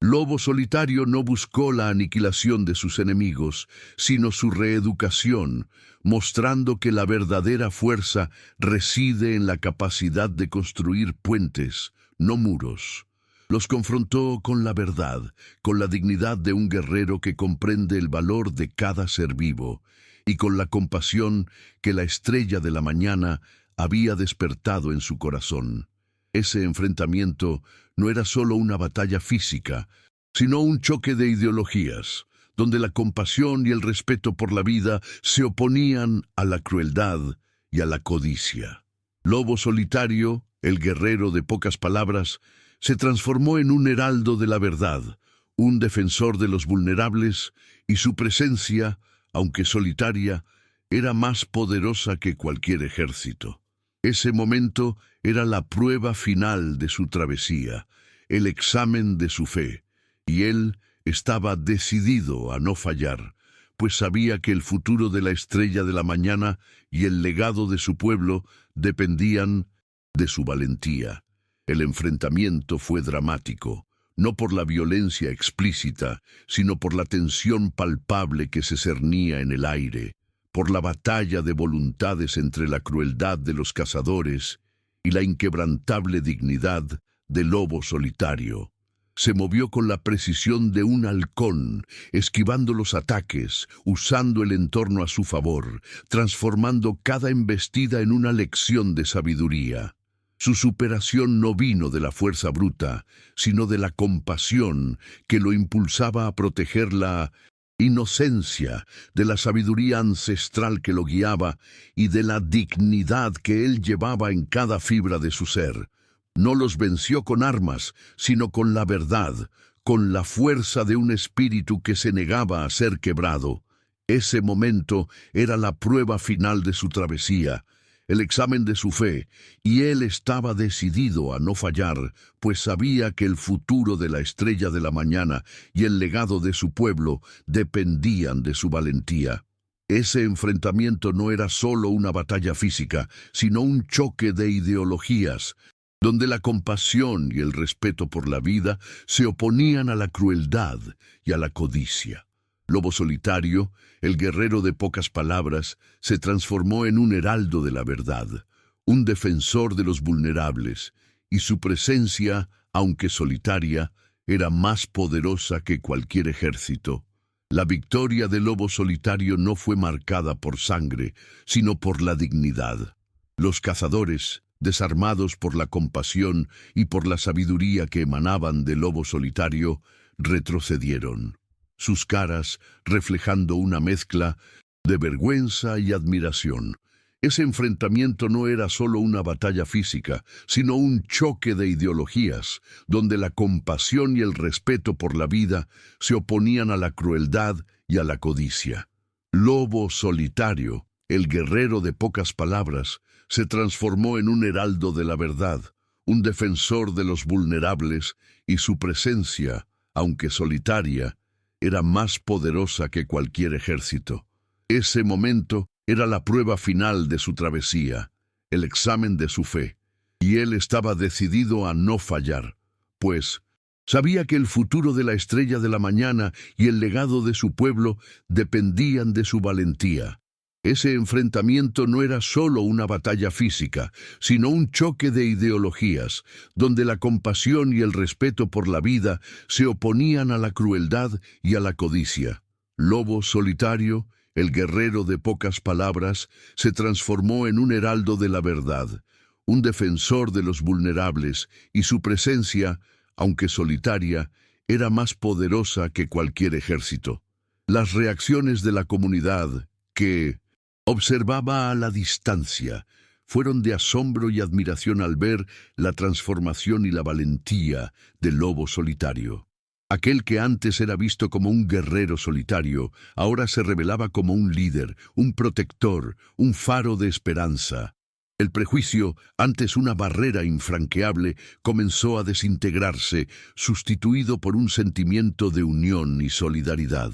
Lobo Solitario no buscó la aniquilación de sus enemigos, sino su reeducación, mostrando que la verdadera fuerza reside en la capacidad de construir puentes, no muros. Los confrontó con la verdad, con la dignidad de un guerrero que comprende el valor de cada ser vivo, y con la compasión que la Estrella de la Mañana había despertado en su corazón. Ese enfrentamiento no era solo una batalla física, sino un choque de ideologías, donde la compasión y el respeto por la vida se oponían a la crueldad y a la codicia. Lobo Solitario, el guerrero de pocas palabras, se transformó en un heraldo de la verdad, un defensor de los vulnerables, y su presencia, aunque solitaria, era más poderosa que cualquier ejército. Ese momento era la prueba final de su travesía, el examen de su fe, y él estaba decidido a no fallar, pues sabía que el futuro de la Estrella de la Mañana y el legado de su pueblo dependían de su valentía. El enfrentamiento fue dramático, no por la violencia explícita, sino por la tensión palpable que se cernía en el aire, por la batalla de voluntades entre la crueldad de los cazadores y la inquebrantable dignidad de lobo solitario. Se movió con la precisión de un halcón, esquivando los ataques, usando el entorno a su favor, transformando cada embestida en una lección de sabiduría. Su superación no vino de la fuerza bruta, sino de la compasión que lo impulsaba a proteger la inocencia, de la sabiduría ancestral que lo guiaba y de la dignidad que él llevaba en cada fibra de su ser. No los venció con armas, sino con la verdad, con la fuerza de un espíritu que se negaba a ser quebrado. Ese momento era la prueba final de su travesía, el examen de su fe, y él estaba decidido a no fallar, pues sabía que el futuro de la Estrella de la Mañana y el legado de su pueblo dependían de su valentía. Ese enfrentamiento no era solo una batalla física, sino un choque de ideologías, donde la compasión y el respeto por la vida se oponían a la crueldad y a la codicia. Lobo Solitario, el guerrero de pocas palabras, se transformó en un heraldo de la verdad, un defensor de los vulnerables, y su presencia, aunque solitaria, era más poderosa que cualquier ejército. La victoria del Lobo Solitario no fue marcada por sangre, sino por la dignidad. Los cazadores, desarmados por la compasión y por la sabiduría que emanaban del Lobo Solitario, retrocedieron, sus caras reflejando una mezcla de vergüenza y admiración. Ese enfrentamiento no era solo una batalla física, sino un choque de ideologías, donde la compasión y el respeto por la vida se oponían a la crueldad y a la codicia. Lobo Solitario, el guerrero de pocas palabras, se transformó en un heraldo de la verdad, un defensor de los vulnerables, y su presencia, aunque solitaria, era más poderosa que cualquier ejército. Ese momento era la prueba final de su travesía, el examen de su fe, y él estaba decidido a no fallar, pues sabía que el futuro de la Estrella de la Mañana y el legado de su pueblo dependían de su valentía. Ese enfrentamiento no era solo una batalla física, sino un choque de ideologías, donde la compasión y el respeto por la vida se oponían a la crueldad y a la codicia. Lobo Solitario, el guerrero de pocas palabras, se transformó en un heraldo de la verdad, un defensor de los vulnerables, y su presencia, aunque solitaria, era más poderosa que cualquier ejército. Las reacciones de la comunidad, que observaba a la distancia, fueron de asombro y admiración al ver la transformación y la valentía del Lobo Solitario. Aquel que antes era visto como un guerrero solitario, ahora se revelaba como un líder, un protector, un faro de esperanza. El prejuicio, antes una barrera infranqueable, comenzó a desintegrarse, sustituido por un sentimiento de unión y solidaridad.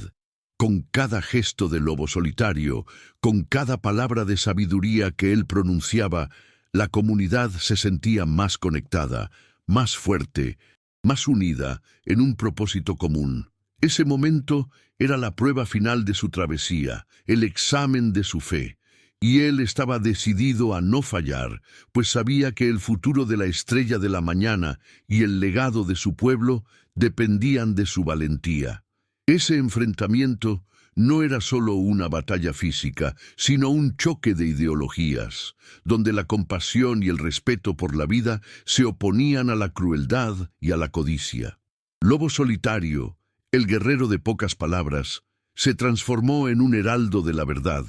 Con cada gesto del Lobo Solitario, con cada palabra de sabiduría que él pronunciaba, la comunidad se sentía más conectada, más fuerte, más unida en un propósito común. Ese momento era la prueba final de su travesía, el examen de su fe, y él estaba decidido a no fallar, pues sabía que el futuro de la Estrella de la Mañana y el legado de su pueblo dependían de su valentía. Ese enfrentamiento no era solo una batalla física, sino un choque de ideologías, donde la compasión y el respeto por la vida se oponían a la crueldad y a la codicia. Lobo Solitario, el guerrero de pocas palabras, se transformó en un heraldo de la verdad,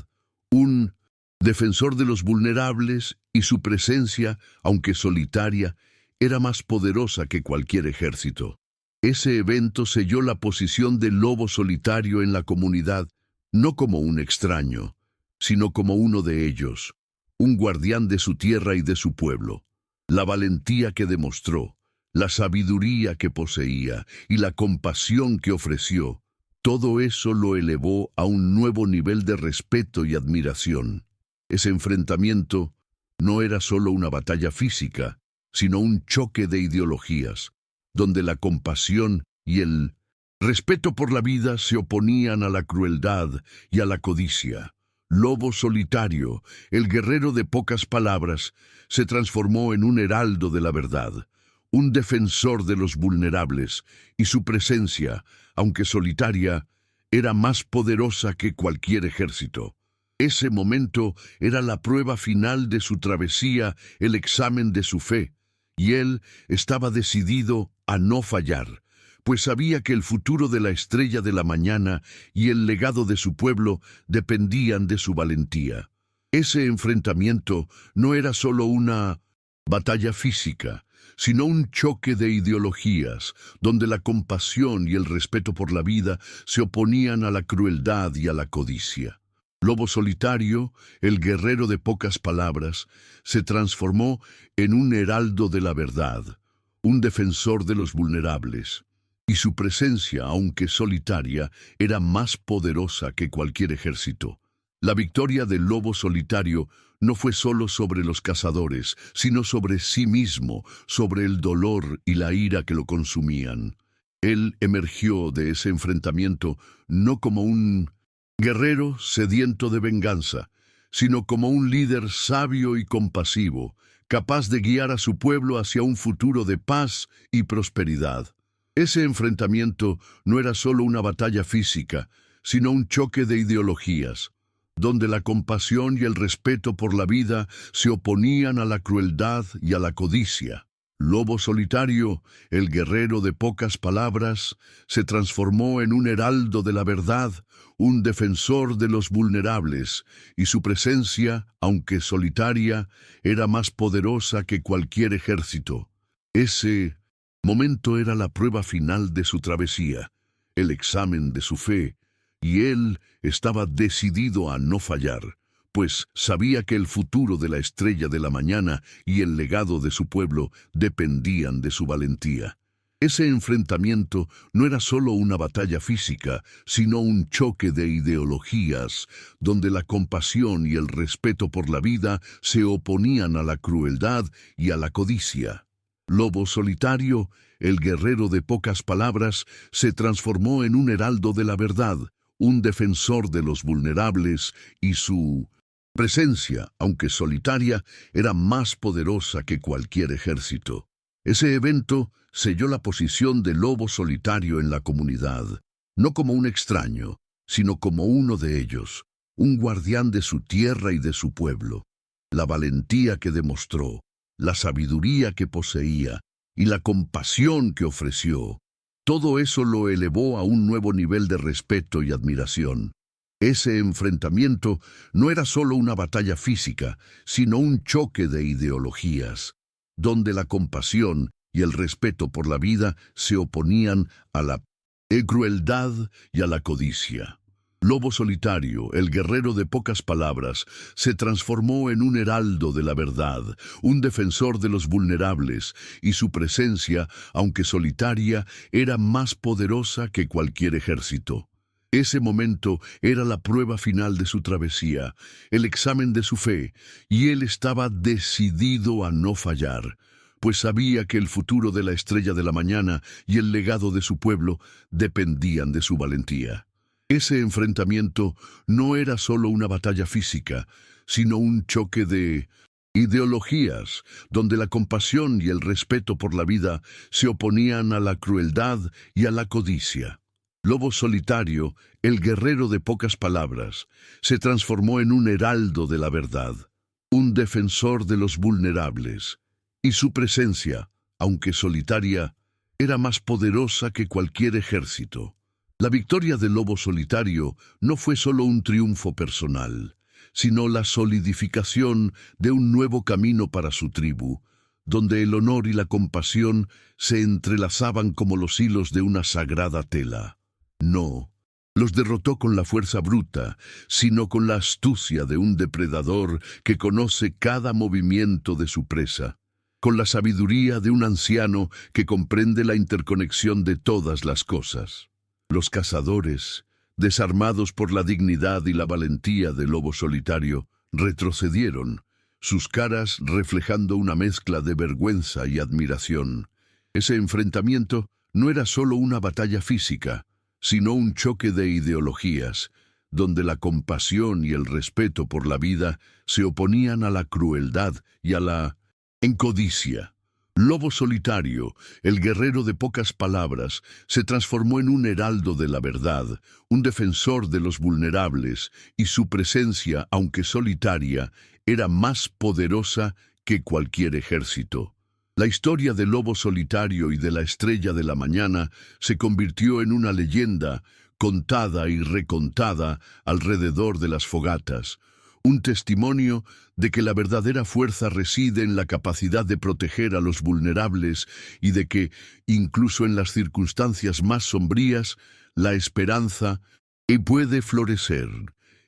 un defensor de los vulnerables, y su presencia, aunque solitaria, era más poderosa que cualquier ejército. Ese evento selló la posición del Lobo Solitario en la comunidad, no como un extraño, sino como uno de ellos, un guardián de su tierra y de su pueblo. La valentía que demostró, la sabiduría que poseía y la compasión que ofreció, todo eso lo elevó a un nuevo nivel de respeto y admiración. Ese enfrentamiento no era solo una batalla física, sino un choque de ideologías, donde la compasión y el respeto por la vida se oponían a la crueldad y a la codicia. Lobo Solitario, el guerrero de pocas palabras, se transformó en un heraldo de la verdad, un defensor de los vulnerables, y su presencia, aunque solitaria, era más poderosa que cualquier ejército. Ese momento era la prueba final de su travesía, el examen de su fe, y él estaba decidido a no fallar, pues sabía que el futuro de la estrella de la mañana y el legado de su pueblo dependían de su valentía. Ese enfrentamiento no era solo una batalla física, sino un choque de ideologías, donde la compasión y el respeto por la vida se oponían a la crueldad y a la codicia. Lobo Solitario, el guerrero de pocas palabras, se transformó en un heraldo de la verdad, un defensor de los vulnerables, y su presencia, aunque solitaria, era más poderosa que cualquier ejército. La victoria del Lobo Solitario no fue solo sobre los cazadores, sino sobre sí mismo, sobre el dolor y la ira que lo consumían. Él emergió de ese enfrentamiento no como un guerrero sediento de venganza, sino como un líder sabio y compasivo, capaz de guiar a su pueblo hacia un futuro de paz y prosperidad. Ese enfrentamiento no era solo una batalla física, sino un choque de ideologías, donde la compasión y el respeto por la vida se oponían a la crueldad y a la codicia. Lobo Solitario, el guerrero de pocas palabras, se transformó en un heraldo de la verdad, un defensor de los vulnerables, y su presencia, aunque solitaria, era más poderosa que cualquier ejército. Ese momento era la prueba final de su travesía, el examen de su fe, y él estaba decidido a no fallar, pues sabía que el futuro de la estrella de la mañana y el legado de su pueblo dependían de su valentía. Ese enfrentamiento no era solo una batalla física, sino un choque de ideologías, donde la compasión y el respeto por la vida se oponían a la crueldad y a la codicia. Lobo Solitario, el guerrero de pocas palabras, se transformó en un heraldo de la verdad, un defensor de los vulnerables, y su presencia, aunque solitaria, era más poderosa que cualquier ejército. Ese evento selló la posición de Lobo Solitario en la comunidad, no como un extraño, sino como uno de ellos, un guardián de su tierra y de su pueblo. La valentía que demostró, la sabiduría que poseía y la compasión que ofreció, todo eso lo elevó a un nuevo nivel de respeto y admiración. Ese enfrentamiento no era solo una batalla física, sino un choque de ideologías, donde la compasión y el respeto por la vida se oponían a la crueldad y a la codicia. Lobo Solitario, el guerrero de pocas palabras, se transformó en un heraldo de la verdad, un defensor de los vulnerables, y su presencia, aunque solitaria, era más poderosa que cualquier ejército. Ese momento era la prueba final de su travesía, el examen de su fe, y él estaba decidido a no fallar, pues sabía que el futuro de la estrella de la mañana y el legado de su pueblo dependían de su valentía. Ese enfrentamiento no era solo una batalla física, sino un choque de ideologías, donde la compasión y el respeto por la vida se oponían a la crueldad y a la codicia. Lobo Solitario, el guerrero de pocas palabras, se transformó en un heraldo de la verdad, un defensor de los vulnerables, y su presencia, aunque solitaria, era más poderosa que cualquier ejército. La victoria del Lobo Solitario no fue solo un triunfo personal, sino la solidificación de un nuevo camino para su tribu, donde el honor y la compasión se entrelazaban como los hilos de una sagrada tela. No los derrotó con la fuerza bruta, sino con la astucia de un depredador que conoce cada movimiento de su presa, con la sabiduría de un anciano que comprende la interconexión de todas las cosas. Los cazadores, desarmados por la dignidad y la valentía del Lobo Solitario, retrocedieron, sus caras reflejando una mezcla de vergüenza y admiración. Ese enfrentamiento no era solo una batalla física, sino un choque de ideologías, donde la compasión y el respeto por la vida se oponían a la crueldad y a la codicia. Lobo solitario, el guerrero de pocas palabras, se transformó en un heraldo de la verdad, un defensor de los vulnerables, y su presencia, aunque solitaria, era más poderosa que cualquier ejército. La historia del lobo solitario y de la estrella de la mañana se convirtió en una leyenda, contada y recontada alrededor de las fogatas, un testimonio de que la verdadera fuerza reside en la capacidad de proteger a los vulnerables y de que, incluso en las circunstancias más sombrías, la esperanza puede florecer.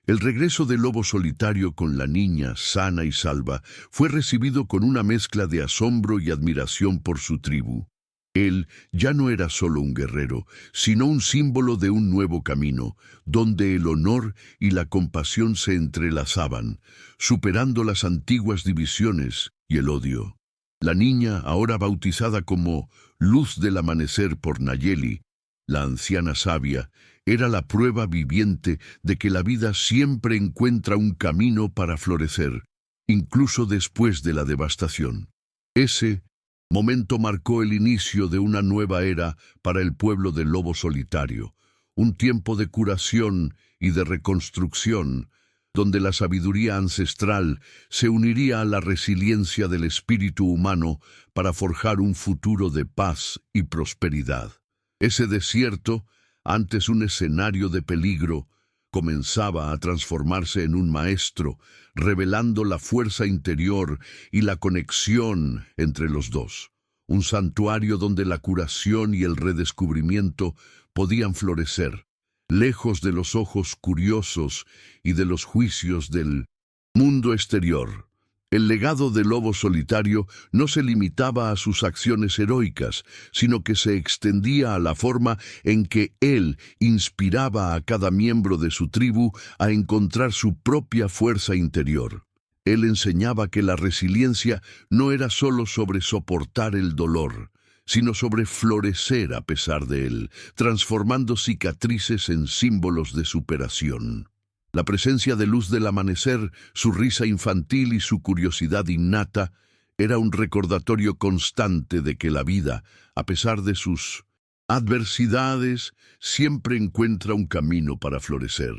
El regreso del lobo solitario con la niña, sana y salva, fue recibido con una mezcla de asombro y admiración por su tribu. Él ya no era solo un guerrero, sino un símbolo de un nuevo camino, donde el honor y la compasión se entrelazaban, superando las antiguas divisiones y el odio. La niña, ahora bautizada como Luz del Amanecer por Nayeli, la anciana sabia, era la prueba viviente de que la vida siempre encuentra un camino para florecer, incluso después de la devastación. Ese momento marcó el inicio de una nueva era para el pueblo del lobo solitario, un tiempo de curación y de reconstrucción, donde la sabiduría ancestral se uniría a la resiliencia del espíritu humano para forjar un futuro de paz y prosperidad. Ese desierto, antes un escenario de peligro, comenzaba a transformarse en un maestro, revelando la fuerza interior y la conexión entre los dos. Un santuario donde la curación y el redescubrimiento podían florecer, lejos de los ojos curiosos y de los juicios del mundo exterior. El legado del lobo solitario no se limitaba a sus acciones heroicas, sino que se extendía a la forma en que él inspiraba a cada miembro de su tribu a encontrar su propia fuerza interior. Él enseñaba que la resiliencia no era solo sobre soportar el dolor, sino sobre florecer a pesar de él, transformando cicatrices en símbolos de superación. La presencia de Luz del Amanecer, su risa infantil y su curiosidad innata, era un recordatorio constante de que la vida, a pesar de sus adversidades, siempre encuentra un camino para florecer.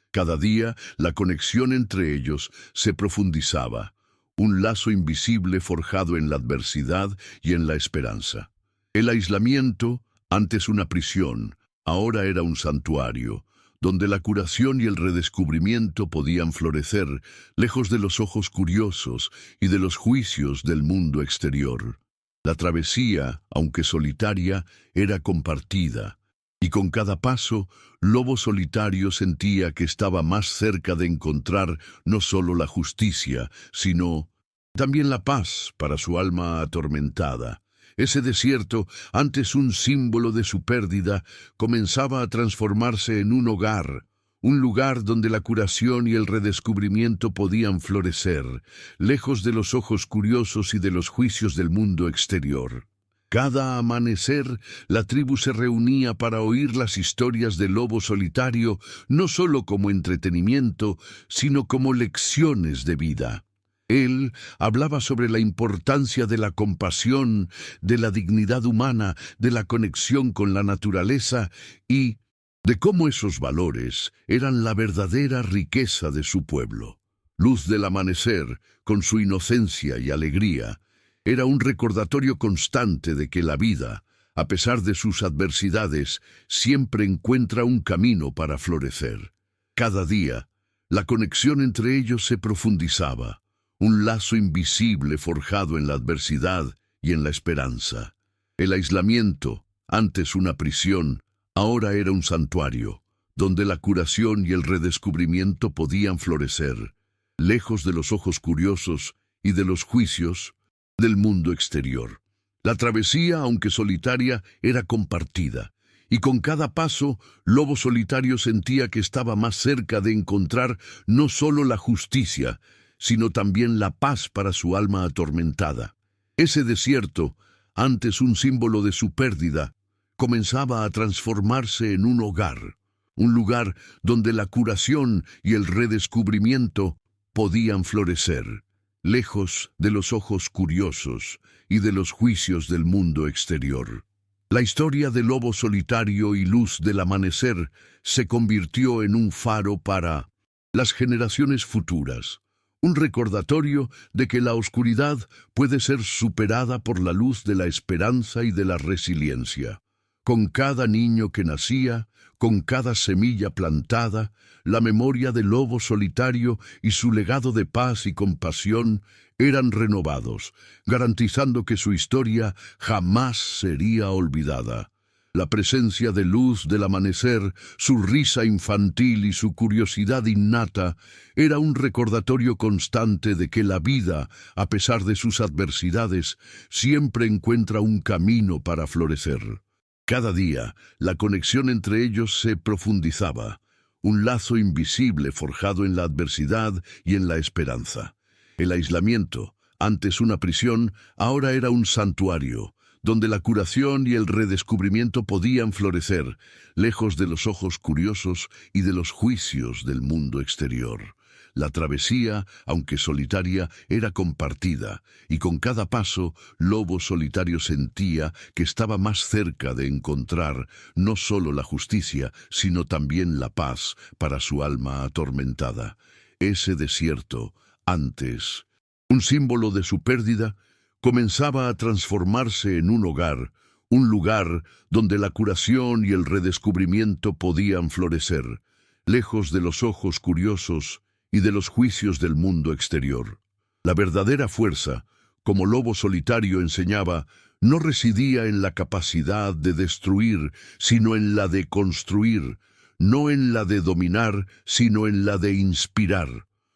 Cada día, la conexión entre ellos se profundizaba, un lazo invisible forjado en la adversidad y en la esperanza. El aislamiento, antes una prisión, ahora era un santuario, donde la curación y el redescubrimiento podían florecer, lejos de los ojos curiosos y de los juicios del mundo exterior. La travesía, aunque solitaria, era compartida, y con cada paso, Lobo Solitario sentía que estaba más cerca de encontrar no solo la justicia, sino también la paz para su alma atormentada. Ese desierto, antes un símbolo de su pérdida, comenzaba a transformarse en un hogar, un lugar donde la curación y el redescubrimiento podían florecer, lejos de los ojos curiosos y de los juicios del mundo exterior. Cada amanecer, la tribu se reunía para oír las historias del lobo solitario, no solo como entretenimiento, sino como lecciones de vida. Él hablaba sobre la importancia de la compasión, de la dignidad humana, de la conexión con la naturaleza y de cómo esos valores eran la verdadera riqueza de su pueblo. Luz del Amanecer, con su inocencia y alegría, era un recordatorio constante de que la vida, a pesar de sus adversidades, siempre encuentra un camino para florecer. Cada día, la conexión entre ellos se profundizaba, un lazo invisible forjado en la adversidad y en la esperanza. El aislamiento, antes una prisión, ahora era un santuario, donde la curación y el redescubrimiento podían florecer, lejos de los ojos curiosos y de los juicios del mundo exterior. La travesía, aunque solitaria, era compartida, y con cada paso, Lobo Solitario sentía que estaba más cerca de encontrar no solo la justicia, sino también la paz para su alma atormentada. Ese desierto, antes un símbolo de su pérdida, comenzaba a transformarse en un hogar, un lugar donde la curación y el redescubrimiento podían florecer, lejos de los ojos curiosos y de los juicios del mundo exterior. La historia del lobo solitario y luz del amanecer se convirtió en un faro para las generaciones futuras, un recordatorio de que la oscuridad puede ser superada por la luz de la esperanza y de la resiliencia. Con cada niño que nacía, con cada semilla plantada, la memoria del lobo solitario y su legado de paz y compasión eran renovados, garantizando que su historia jamás sería olvidada. La presencia de luz del amanecer, su risa infantil y su curiosidad innata era un recordatorio constante de que la vida, a pesar de sus adversidades, siempre encuentra un camino para florecer. Cada día, la conexión entre ellos se profundizaba, un lazo invisible forjado en la adversidad y en la esperanza. El aislamiento, antes una prisión, ahora era un santuario, donde la curación y el redescubrimiento podían florecer, lejos de los ojos curiosos y de los juicios del mundo exterior. La travesía, aunque solitaria, era compartida, y con cada paso, Lobo Solitario sentía que estaba más cerca de encontrar no solo la justicia, sino también la paz para su alma atormentada. Ese desierto, antes un símbolo de su pérdida, comenzaba a transformarse en un lugar donde la curación y el redescubrimiento podían florecer, lejos de los ojos curiosos y de los juicios del mundo exterior. La verdadera fuerza, como Lobo Solitario enseñaba, no residía en la capacidad de destruir, sino en la de construir, no en la de dominar, sino en la de inspirar.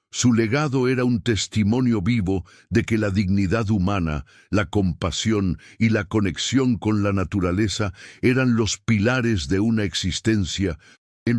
Su legado era un testimonio vivo de que la dignidad humana, la compasión y la conexión con la naturaleza eran los pilares de una existencia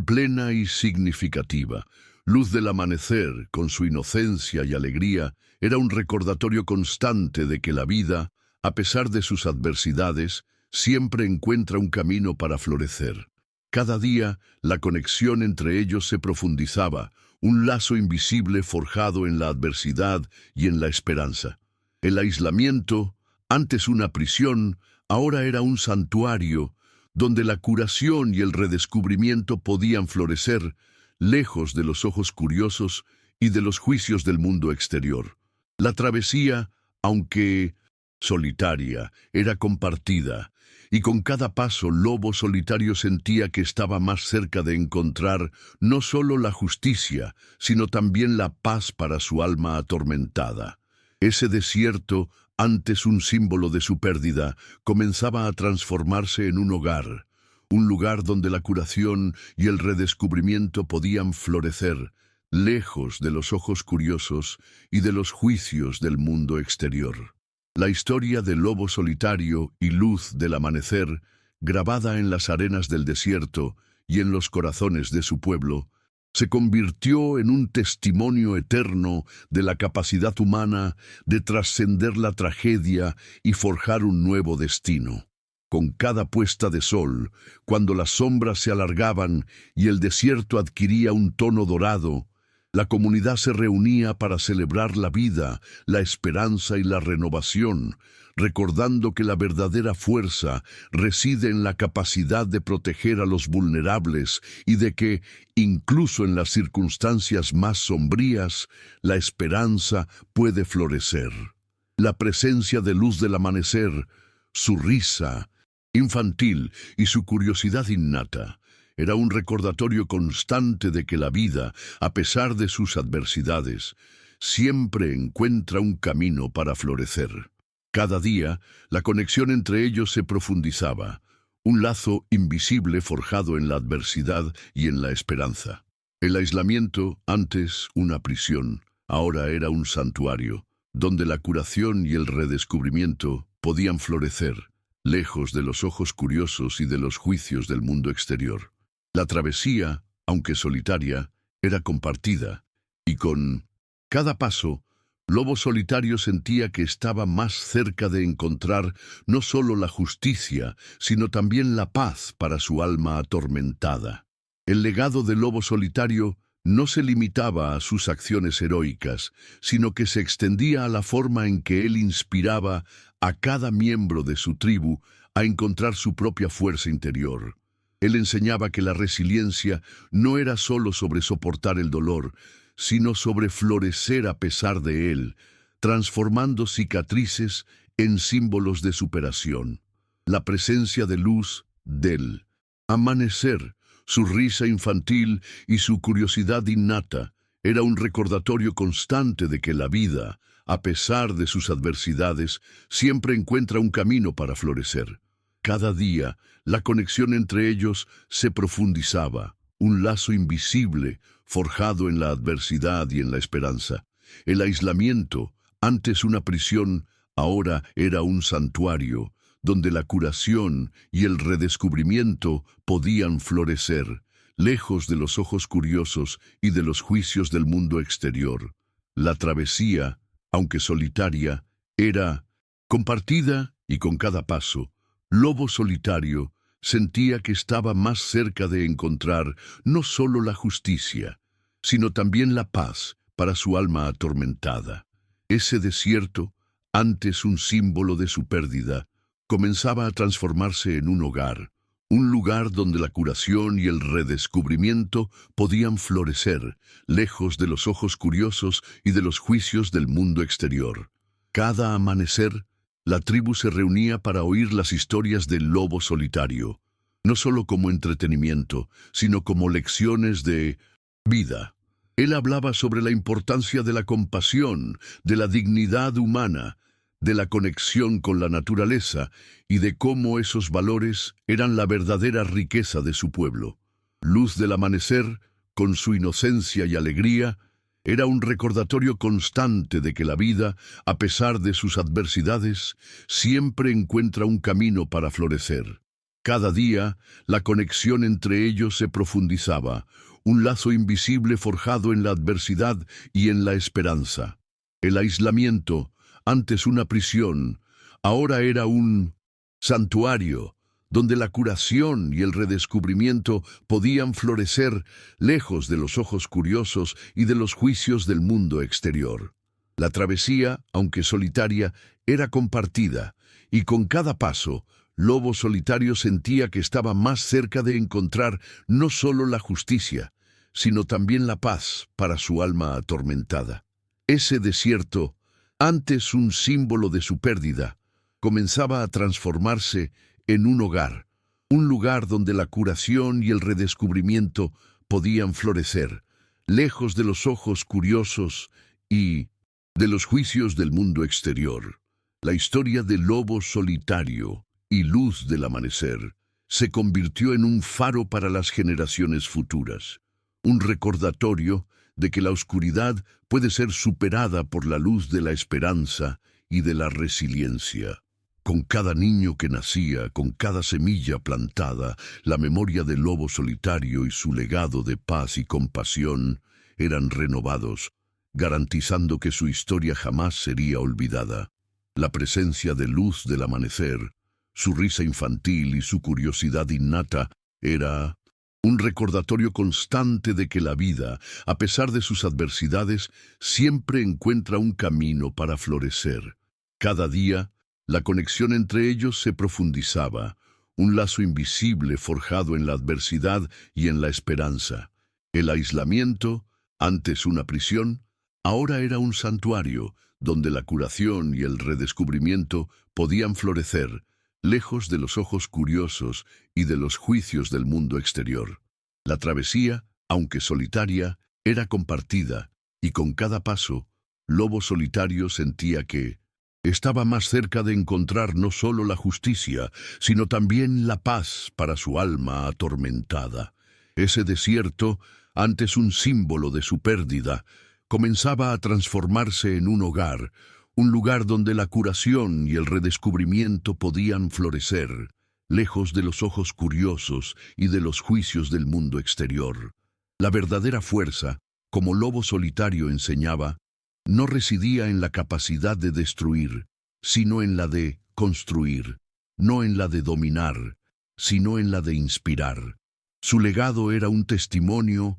plena y significativa. Luz del amanecer, con su inocencia y alegría, era un recordatorio constante de que la vida, a pesar de sus adversidades, siempre encuentra un camino para florecer. Cada día, la conexión entre ellos se profundizaba, un lazo invisible forjado en la adversidad y en la esperanza. El aislamiento, antes una prisión, ahora era un santuario, donde la curación y el redescubrimiento podían florecer, lejos de los ojos curiosos y de los juicios del mundo exterior. La travesía, aunque solitaria, era compartida, y con cada paso Lobo Solitario sentía que estaba más cerca de encontrar no solo la justicia, sino también la paz para su alma atormentada. Ese desierto, antes un símbolo de su pérdida, comenzaba a transformarse en un lugar donde la curación y el redescubrimiento podían florecer, lejos de los ojos curiosos y de los juicios del mundo exterior. La historia del Lobo Solitario y luz del amanecer, grabada en las arenas del desierto y en los corazones de su pueblo, se convirtió en un testimonio eterno de la capacidad humana de trascender la tragedia y forjar un nuevo destino. Con cada puesta de sol, cuando las sombras se alargaban y el desierto adquiría un tono dorado, la comunidad se reunía para celebrar la vida, la esperanza y la renovación, recordando que la verdadera fuerza reside en la capacidad de proteger a los vulnerables y de que, incluso en las circunstancias más sombrías, la esperanza puede florecer. La presencia de luz del amanecer, su risa infantil y su curiosidad innata, era un recordatorio constante de que la vida, a pesar de sus adversidades, siempre encuentra un camino para florecer. Cada día, la conexión entre ellos se profundizaba, un lazo invisible forjado en la adversidad y en la esperanza. El aislamiento, antes una prisión, ahora era un santuario, donde la curación y el redescubrimiento podían florecer, lejos de los ojos curiosos y de los juicios del mundo exterior. La travesía, aunque solitaria, era compartida, y con cada paso, Lobo Solitario sentía que estaba más cerca de encontrar no solo la justicia, sino también la paz para su alma atormentada. El legado del Lobo Solitario no se limitaba a sus acciones heroicas, sino que se extendía a la forma en que él inspiraba a cada miembro de su tribu a encontrar su propia fuerza interior. Él enseñaba que la resiliencia no era solo sobre soportar el dolor, sino sobre florecer a pesar de él, transformando cicatrices en símbolos de superación. La presencia de luz del amanecer, su risa infantil y su curiosidad innata era un recordatorio constante de que la vida, a pesar de sus adversidades, siempre encuentra un camino para florecer. Cada día, la conexión entre ellos se profundizaba, un lazo invisible forjado en la adversidad y en la esperanza. El aislamiento, antes una prisión, ahora era un santuario, donde la curación y el redescubrimiento podían florecer, lejos de los ojos curiosos y de los juicios del mundo exterior. La travesía, aunque solitaria, era compartida y con cada paso, Lobo Solitario sentía que estaba más cerca de encontrar no solo la justicia, sino también la paz para su alma atormentada. Ese desierto, antes un símbolo de su pérdida, comenzaba a transformarse en un hogar, un lugar donde la curación y el redescubrimiento podían florecer, lejos de los ojos curiosos y de los juicios del mundo exterior. Cada amanecer, la tribu se reunía para oír las historias del lobo solitario, no solo como entretenimiento, sino como lecciones de vida. Él hablaba sobre la importancia de la compasión, de la dignidad humana, de la conexión con la naturaleza y de cómo esos valores eran la verdadera riqueza de su pueblo. Luz del amanecer, con su inocencia y alegría, era un recordatorio constante de que la vida, a pesar de sus adversidades, siempre encuentra un camino para florecer. Cada día, la conexión entre ellos se profundizaba, un lazo invisible forjado en la adversidad y en la esperanza. El aislamiento, antes una prisión, ahora era un santuario, donde la curación y el redescubrimiento podían florecer lejos de los ojos curiosos y de los juicios del mundo exterior. La travesía, aunque solitaria, era compartida, y con cada paso, Lobo Solitario sentía que estaba más cerca de encontrar no solo la justicia, sino también la paz para su alma atormentada. Ese desierto, antes un símbolo de su pérdida, comenzaba a transformarse en un hogar, un lugar donde la curación y el redescubrimiento podían florecer, lejos de los ojos curiosos y de los juicios del mundo exterior. La historia del Lobo Solitario y Luz del Amanecer se convirtió en un faro para las generaciones futuras, un recordatorio de que la oscuridad puede ser superada por la luz de la esperanza y de la resiliencia. Con cada niño que nacía, con cada semilla plantada, la memoria del Lobo Solitario y su legado de paz y compasión eran renovados, garantizando que su historia jamás sería olvidada. La presencia de Luz del Amanecer, su risa infantil y su curiosidad innata era un recordatorio constante de que la vida, a pesar de sus adversidades, siempre encuentra un camino para florecer. Cada día, la conexión entre ellos se profundizaba, un lazo invisible forjado en la adversidad y en la esperanza. El aislamiento, antes una prisión, ahora era un santuario, donde la curación y el redescubrimiento podían florecer, lejos de los ojos curiosos y de los juicios del mundo exterior. La travesía, aunque solitaria, era compartida, y con cada paso, Lobo Solitario sentía que estaba más cerca de encontrar no solo la justicia, sino también la paz para su alma atormentada. Ese desierto, antes un símbolo de su pérdida, comenzaba a transformarse en un hogar, un lugar donde la curación y el redescubrimiento podían florecer, lejos de los ojos curiosos y de los juicios del mundo exterior. La verdadera fuerza, como Lobo Solitario enseñaba, no residía en la capacidad de destruir, sino en la de construir, no en la de dominar, sino en la de inspirar. Su legado era un testimonio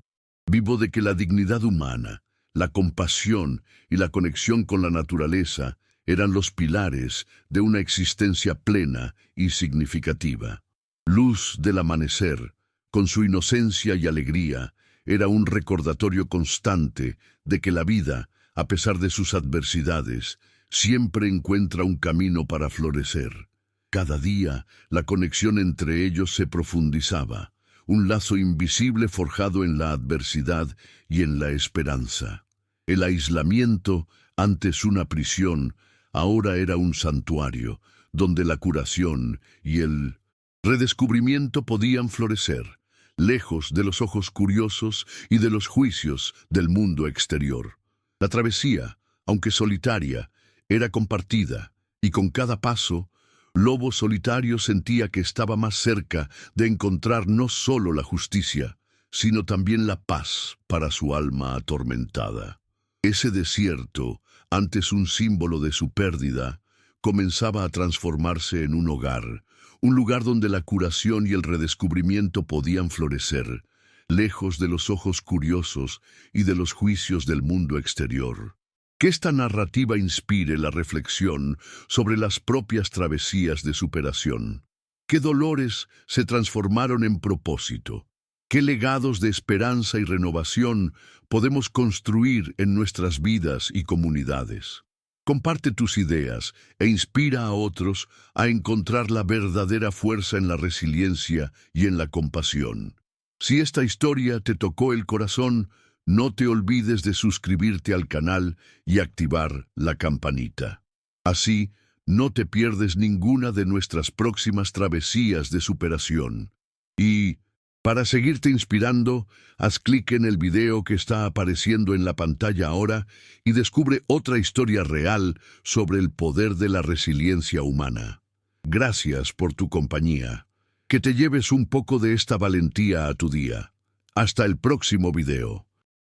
Vivo de que la dignidad humana, la compasión y la conexión con la naturaleza eran los pilares de una existencia plena y significativa. Luz del amanecer, con su inocencia y alegría, era un recordatorio constante de que la vida, a pesar de sus adversidades, siempre encuentra un camino para florecer. Cada día, la conexión entre ellos se profundizaba, un lazo invisible forjado en la adversidad y en la esperanza. El aislamiento, antes una prisión, ahora era un santuario, donde la curación y el redescubrimiento podían florecer, lejos de los ojos curiosos y de los juicios del mundo exterior. La travesía, aunque solitaria, era compartida, y con cada paso, Lobo Solitario sentía que estaba más cerca de encontrar no solo la justicia, sino también la paz para su alma atormentada. Ese desierto, antes un símbolo de su pérdida, comenzaba a transformarse en un lugar donde la curación y el redescubrimiento podían florecer, lejos de los ojos curiosos y de los juicios del mundo exterior. Que esta narrativa inspire la reflexión sobre las propias travesías de superación. ¿Qué dolores se transformaron en propósito? ¿Qué legados de esperanza y renovación podemos construir en nuestras vidas y comunidades? Comparte tus ideas e inspira a otros a encontrar la verdadera fuerza en la resiliencia y en la compasión. Si esta historia te tocó el corazón, no te olvides de suscribirte al canal y activar la campanita. Así, no te pierdes ninguna de nuestras próximas travesías de superación. Y, para seguirte inspirando, haz clic en el video que está apareciendo en la pantalla ahora y descubre otra historia real sobre el poder de la resiliencia humana. Gracias por tu compañía. Que te lleves un poco de esta valentía a tu día. Hasta el próximo video.